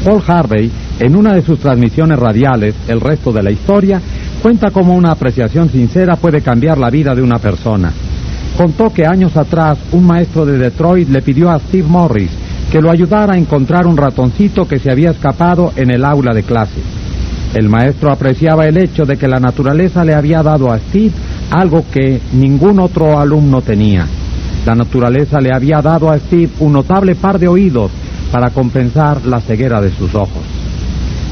Paul Harvey, en una de sus transmisiones radiales, El resto de la historia, cuenta cómo una apreciación sincera puede cambiar la vida de una persona. Contó que años atrás un maestro de Detroit le pidió a Steve Morris que lo ayudara a encontrar un ratoncito que se había escapado en el aula de clase. El maestro apreciaba el hecho de que la naturaleza le había dado a Steve algo que ningún otro alumno tenía. La naturaleza le había dado a Steve un notable par de oídos para compensar la ceguera de sus ojos.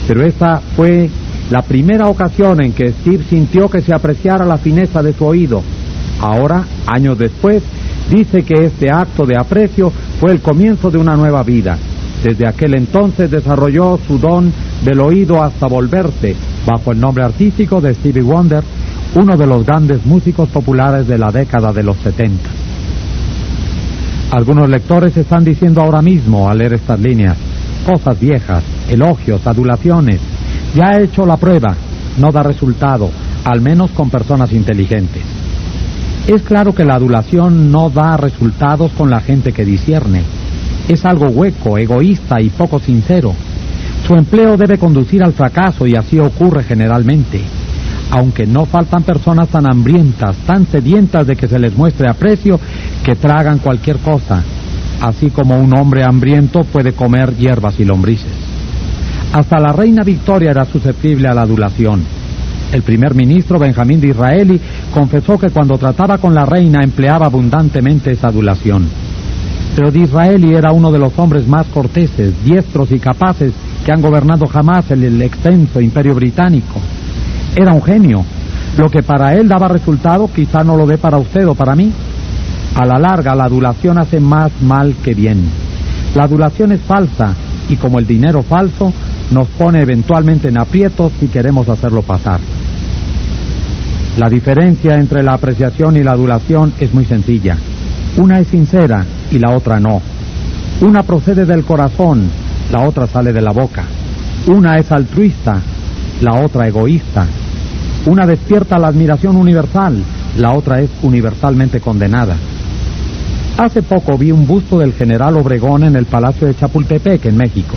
Pero esta fue la primera ocasión en que Steve sintió que se apreciara la fineza de su oído. Ahora, años después, dice que este acto de aprecio fue el comienzo de una nueva vida. Desde aquel entonces desarrolló su don del oído hasta volverse, bajo el nombre artístico de Stevie Wonder, uno de los grandes músicos populares de la década de los 70. Algunos lectores están diciendo ahora mismo, al leer estas líneas: cosas viejas, elogios, adulaciones. Ya he hecho la prueba, no da resultado, al menos con personas inteligentes. Es claro que la adulación no da resultados con la gente que discierne. Es algo hueco, egoísta y poco sincero. Su empleo debe conducir al fracaso y así ocurre generalmente. Aunque no faltan personas tan hambrientas, tan sedientas de que se les muestre aprecio, que tragan cualquier cosa, así como un hombre hambriento puede comer hierbas y lombrices. Hasta la reina Victoria era susceptible a la adulación. El primer ministro Benjamín Disraeli confesó que cuando trataba con la reina empleaba abundantemente esa adulación. Pero Disraeli era uno de los hombres más corteses, diestros y capaces que han gobernado jamás el extenso imperio británico. Era un genio. Lo que para él daba resultado quizá no lo dé para usted o para mí. A la larga, la adulación hace más mal que bien. La adulación es falsa y, como el dinero falso, nos pone eventualmente en aprietos si queremos hacerlo pasar. La diferencia entre la apreciación y la adulación es muy sencilla. Una es sincera y la otra no. Una procede del corazón, la otra sale de la boca. Una es altruista, la otra egoísta. Una despierta la admiración universal, la otra es universalmente condenada. Hace poco vi un busto del general Obregón en el Palacio de Chapultepec, en México.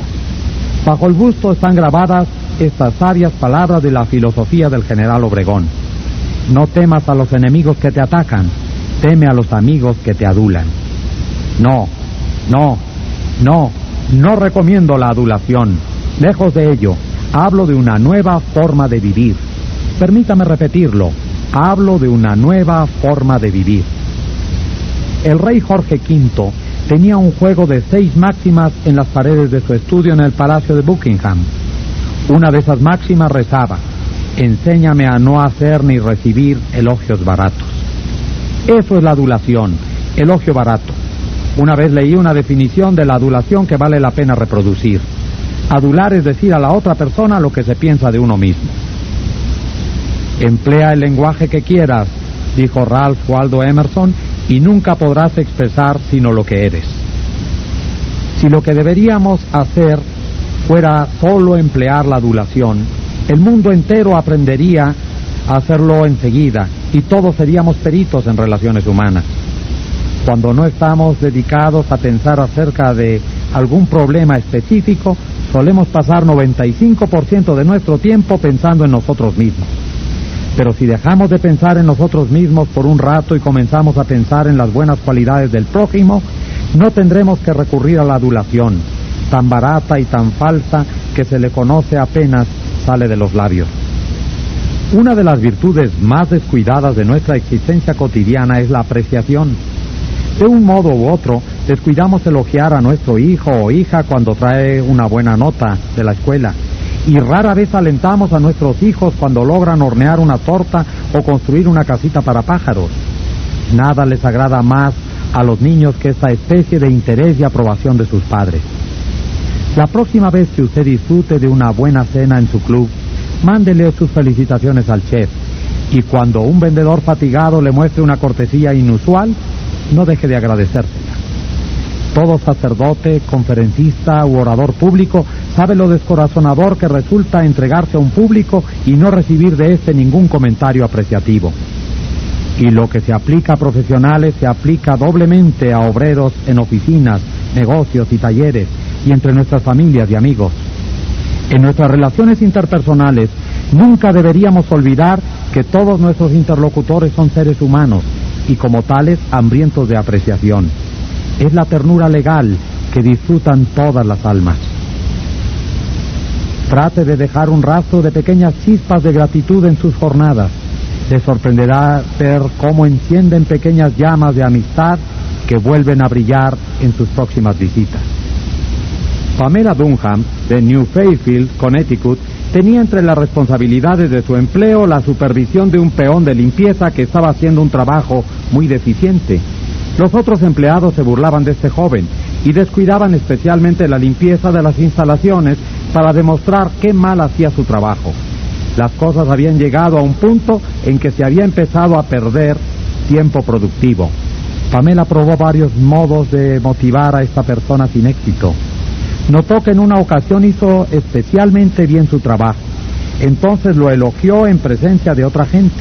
Bajo el busto están grabadas estas sabias palabras de la filosofía del general Obregón. No temas a los enemigos que te atacan, teme a los amigos que te adulan. No recomiendo la adulación. Lejos de ello, hablo de una nueva forma de vivir. Permítame repetirlo, hablo de una nueva forma de vivir. El rey Jorge V tenía un juego de 6 máximas en las paredes de su estudio en el Palacio de Buckingham. Una de esas máximas rezaba: enséñame a no hacer ni recibir elogios baratos. Eso es la adulación, elogio barato. Una vez leí una definición de la adulación que vale la pena reproducir. Adular es decir a la otra persona lo que se piensa de uno mismo. Emplea el lenguaje que quieras, dijo Ralph Waldo Emerson, y nunca podrás expresar sino lo que eres. Si lo que deberíamos hacer fuera solo emplear la adulación, el mundo entero aprendería a hacerlo enseguida y todos seríamos peritos en relaciones humanas. Cuando no estamos dedicados a pensar acerca de algún problema específico, solemos pasar 95% de nuestro tiempo pensando en nosotros mismos. Pero si dejamos de pensar en nosotros mismos por un rato y comenzamos a pensar en las buenas cualidades del prójimo, no tendremos que recurrir a la adulación, tan barata y tan falsa que se le conoce apenas sale de los labios. Una de las virtudes más descuidadas de nuestra existencia cotidiana es la apreciación. De un modo u otro, descuidamos elogiar a nuestro hijo o hija cuando trae una buena nota de la escuela, y rara vez alentamos a nuestros hijos cuando logran hornear una torta o construir una casita para pájaros. Nada les agrada más a los niños que esta especie de interés y aprobación de sus padres. La próxima vez que usted disfrute de una buena cena en su club, mándele sus felicitaciones al chef, y cuando un vendedor fatigado le muestre una cortesía inusual, no deje de agradecérsela. Todo sacerdote, conferencista u orador público sabe lo descorazonador que resulta entregarse a un público y no recibir de éste ningún comentario apreciativo. Y lo que se aplica a profesionales se aplica doblemente a obreros en oficinas, negocios y talleres, y entre nuestras familias y amigos. En nuestras relaciones interpersonales nunca deberíamos olvidar que todos nuestros interlocutores son seres humanos y como tales hambrientos de apreciación. Es la ternura legal que disfrutan todas las almas. Trate de dejar un rastro de pequeñas chispas de gratitud en sus jornadas. Le sorprenderá ver cómo encienden pequeñas llamas de amistad que vuelven a brillar en sus próximas visitas. Pamela Dunham, de New Fairfield, Connecticut, tenía entre las responsabilidades de su empleo la supervisión de un peón de limpieza que estaba haciendo un trabajo muy deficiente. Los otros empleados se burlaban de este joven y descuidaban especialmente la limpieza de las instalaciones para demostrar qué mal hacía su trabajo. Las cosas habían llegado a un punto en que se había empezado a perder tiempo productivo. Pamela probó varios modos de motivar a esta persona sin éxito. Notó que en una ocasión hizo especialmente bien su trabajo. Entonces lo elogió en presencia de otra gente.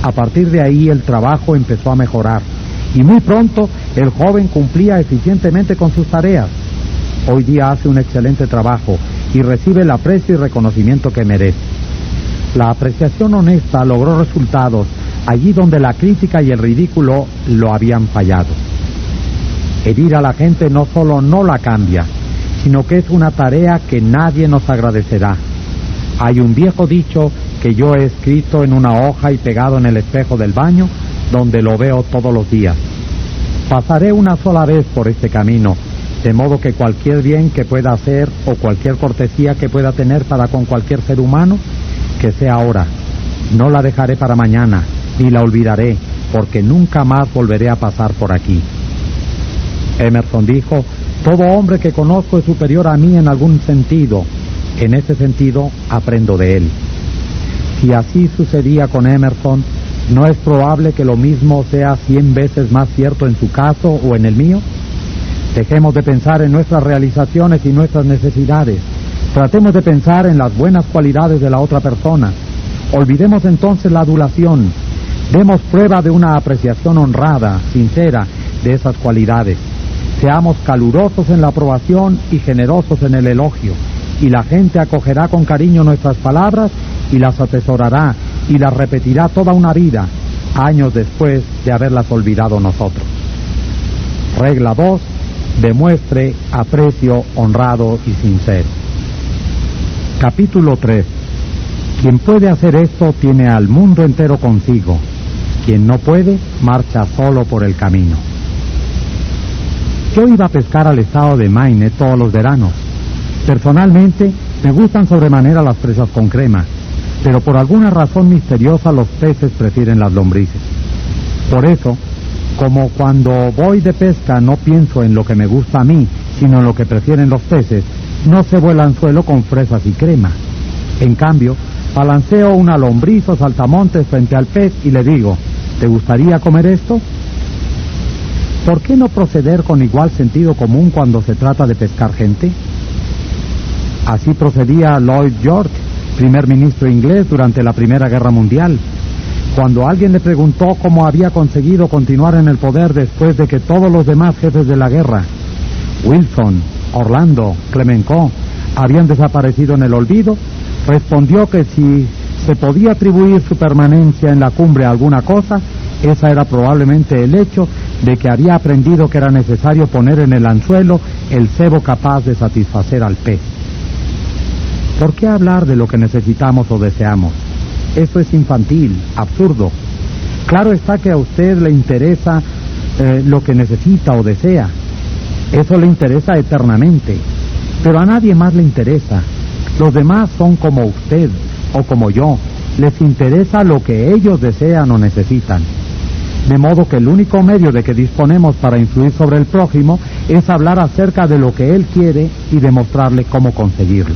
A partir de ahí el trabajo empezó a mejorar y muy pronto el joven cumplía eficientemente con sus tareas. Hoy día hace un excelente trabajo y recibe el aprecio y reconocimiento que merece. La apreciación honesta logró resultados allí donde la crítica y el ridículo lo habían fallado. Herir a la gente no solo no la cambia, sino que es una tarea que nadie nos agradecerá. Hay un viejo dicho que yo he escrito en una hoja y pegado en el espejo del baño, donde lo veo todos los días. Pasaré una sola vez por este camino, de modo que cualquier bien que pueda hacer o cualquier cortesía que pueda tener para con cualquier ser humano, que sea ahora. No la dejaré para mañana, ni la olvidaré, porque nunca más volveré a pasar por aquí. Emerson dijo: todo hombre que conozco es superior a mí en algún sentido. En ese sentido, aprendo de él. Si así sucedía con Emerson, ¿no es probable que lo mismo sea 100 veces más cierto en su caso o en el mío? Dejemos de pensar en nuestras realizaciones y nuestras necesidades. Tratemos de pensar en las buenas cualidades de la otra persona. Olvidemos entonces la adulación. Demos prueba de una apreciación honrada, sincera, de esas cualidades. Seamos calurosos en la aprobación y generosos en el elogio. Y la gente acogerá con cariño nuestras palabras y las atesorará y las repetirá toda una vida, años después de haberlas olvidado nosotros. Regla 2. Demuestre aprecio honrado y sincero. Capítulo 3. Quien puede hacer esto tiene al mundo entero consigo. Quien no puede, marcha solo por el camino. Yo iba a pescar al estado de Maine todos los veranos. Personalmente, me gustan sobremanera las fresas con crema, pero por alguna razón misteriosa los peces prefieren las lombrices. Por eso, como cuando voy de pesca no pienso en lo que me gusta a mí, sino en lo que prefieren los peces, no cebo el anzuelo con fresas y crema. En cambio, balanceo una lombriz o saltamontes frente al pez y le digo, ¿te gustaría comer esto? ¿Por qué no proceder con igual sentido común cuando se trata de pescar gente? Así procedía Lloyd George, primer ministro inglés durante la Primera Guerra Mundial. Cuando alguien le preguntó cómo había conseguido continuar en el poder después de que todos los demás jefes de la guerra, Wilson, Orlando, Clemenceau, habían desaparecido en el olvido, respondió que si se podía atribuir su permanencia en la cumbre a alguna cosa, esa era probablemente el hecho de que había aprendido que era necesario poner en el anzuelo el cebo capaz de satisfacer al pez. ¿Por qué hablar de lo que necesitamos o deseamos? Eso es infantil, absurdo. Claro está que a usted le interesa lo que necesita o desea. Eso le interesa eternamente. Pero a nadie más le interesa. Los demás son como usted o como yo. Les interesa lo que ellos desean o necesitan. De modo que el único medio de que disponemos para influir sobre el prójimo es hablar acerca de lo que él quiere y demostrarle cómo conseguirlo.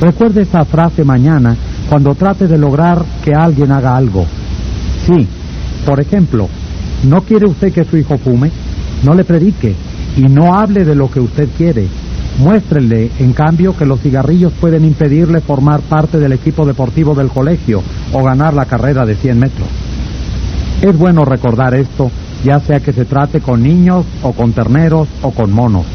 Recuerde esa frase mañana cuando trate de lograr que alguien haga algo. Sí, por ejemplo, ¿no quiere usted que su hijo fume? No le predique y no hable de lo que usted quiere. Muéstrele, en cambio, que los cigarrillos pueden impedirle formar parte del equipo deportivo del colegio o ganar la carrera de 100 metros. Es bueno recordar esto, ya sea que se trate con niños o con terneros o con monos.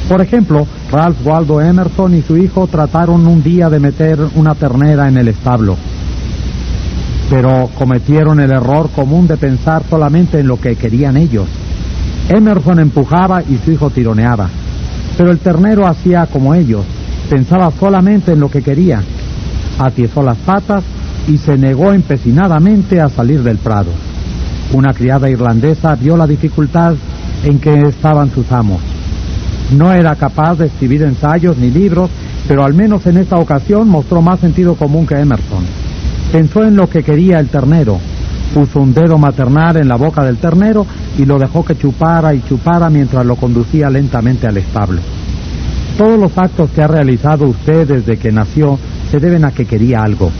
Por ejemplo, Ralph Waldo Emerson y su hijo trataron un día de meter una ternera en el establo, pero cometieron el error común de pensar solamente en lo que querían ellos. Emerson empujaba y su hijo tironeaba, pero el ternero hacía como ellos, pensaba solamente en lo que quería. Atiezó las patas y se negó empecinadamente a salir del prado. Una criada irlandesa vio la dificultad en que estaban sus amos. No era capaz de escribir ensayos ni libros, pero al menos en esta ocasión mostró más sentido común que Emerson. Pensó en lo que quería el ternero, puso un dedo maternal en la boca del ternero y lo dejó que chupara y chupara mientras lo conducía lentamente al establo. Todos los actos que ha realizado usted desde que nació se deben a que quería algo.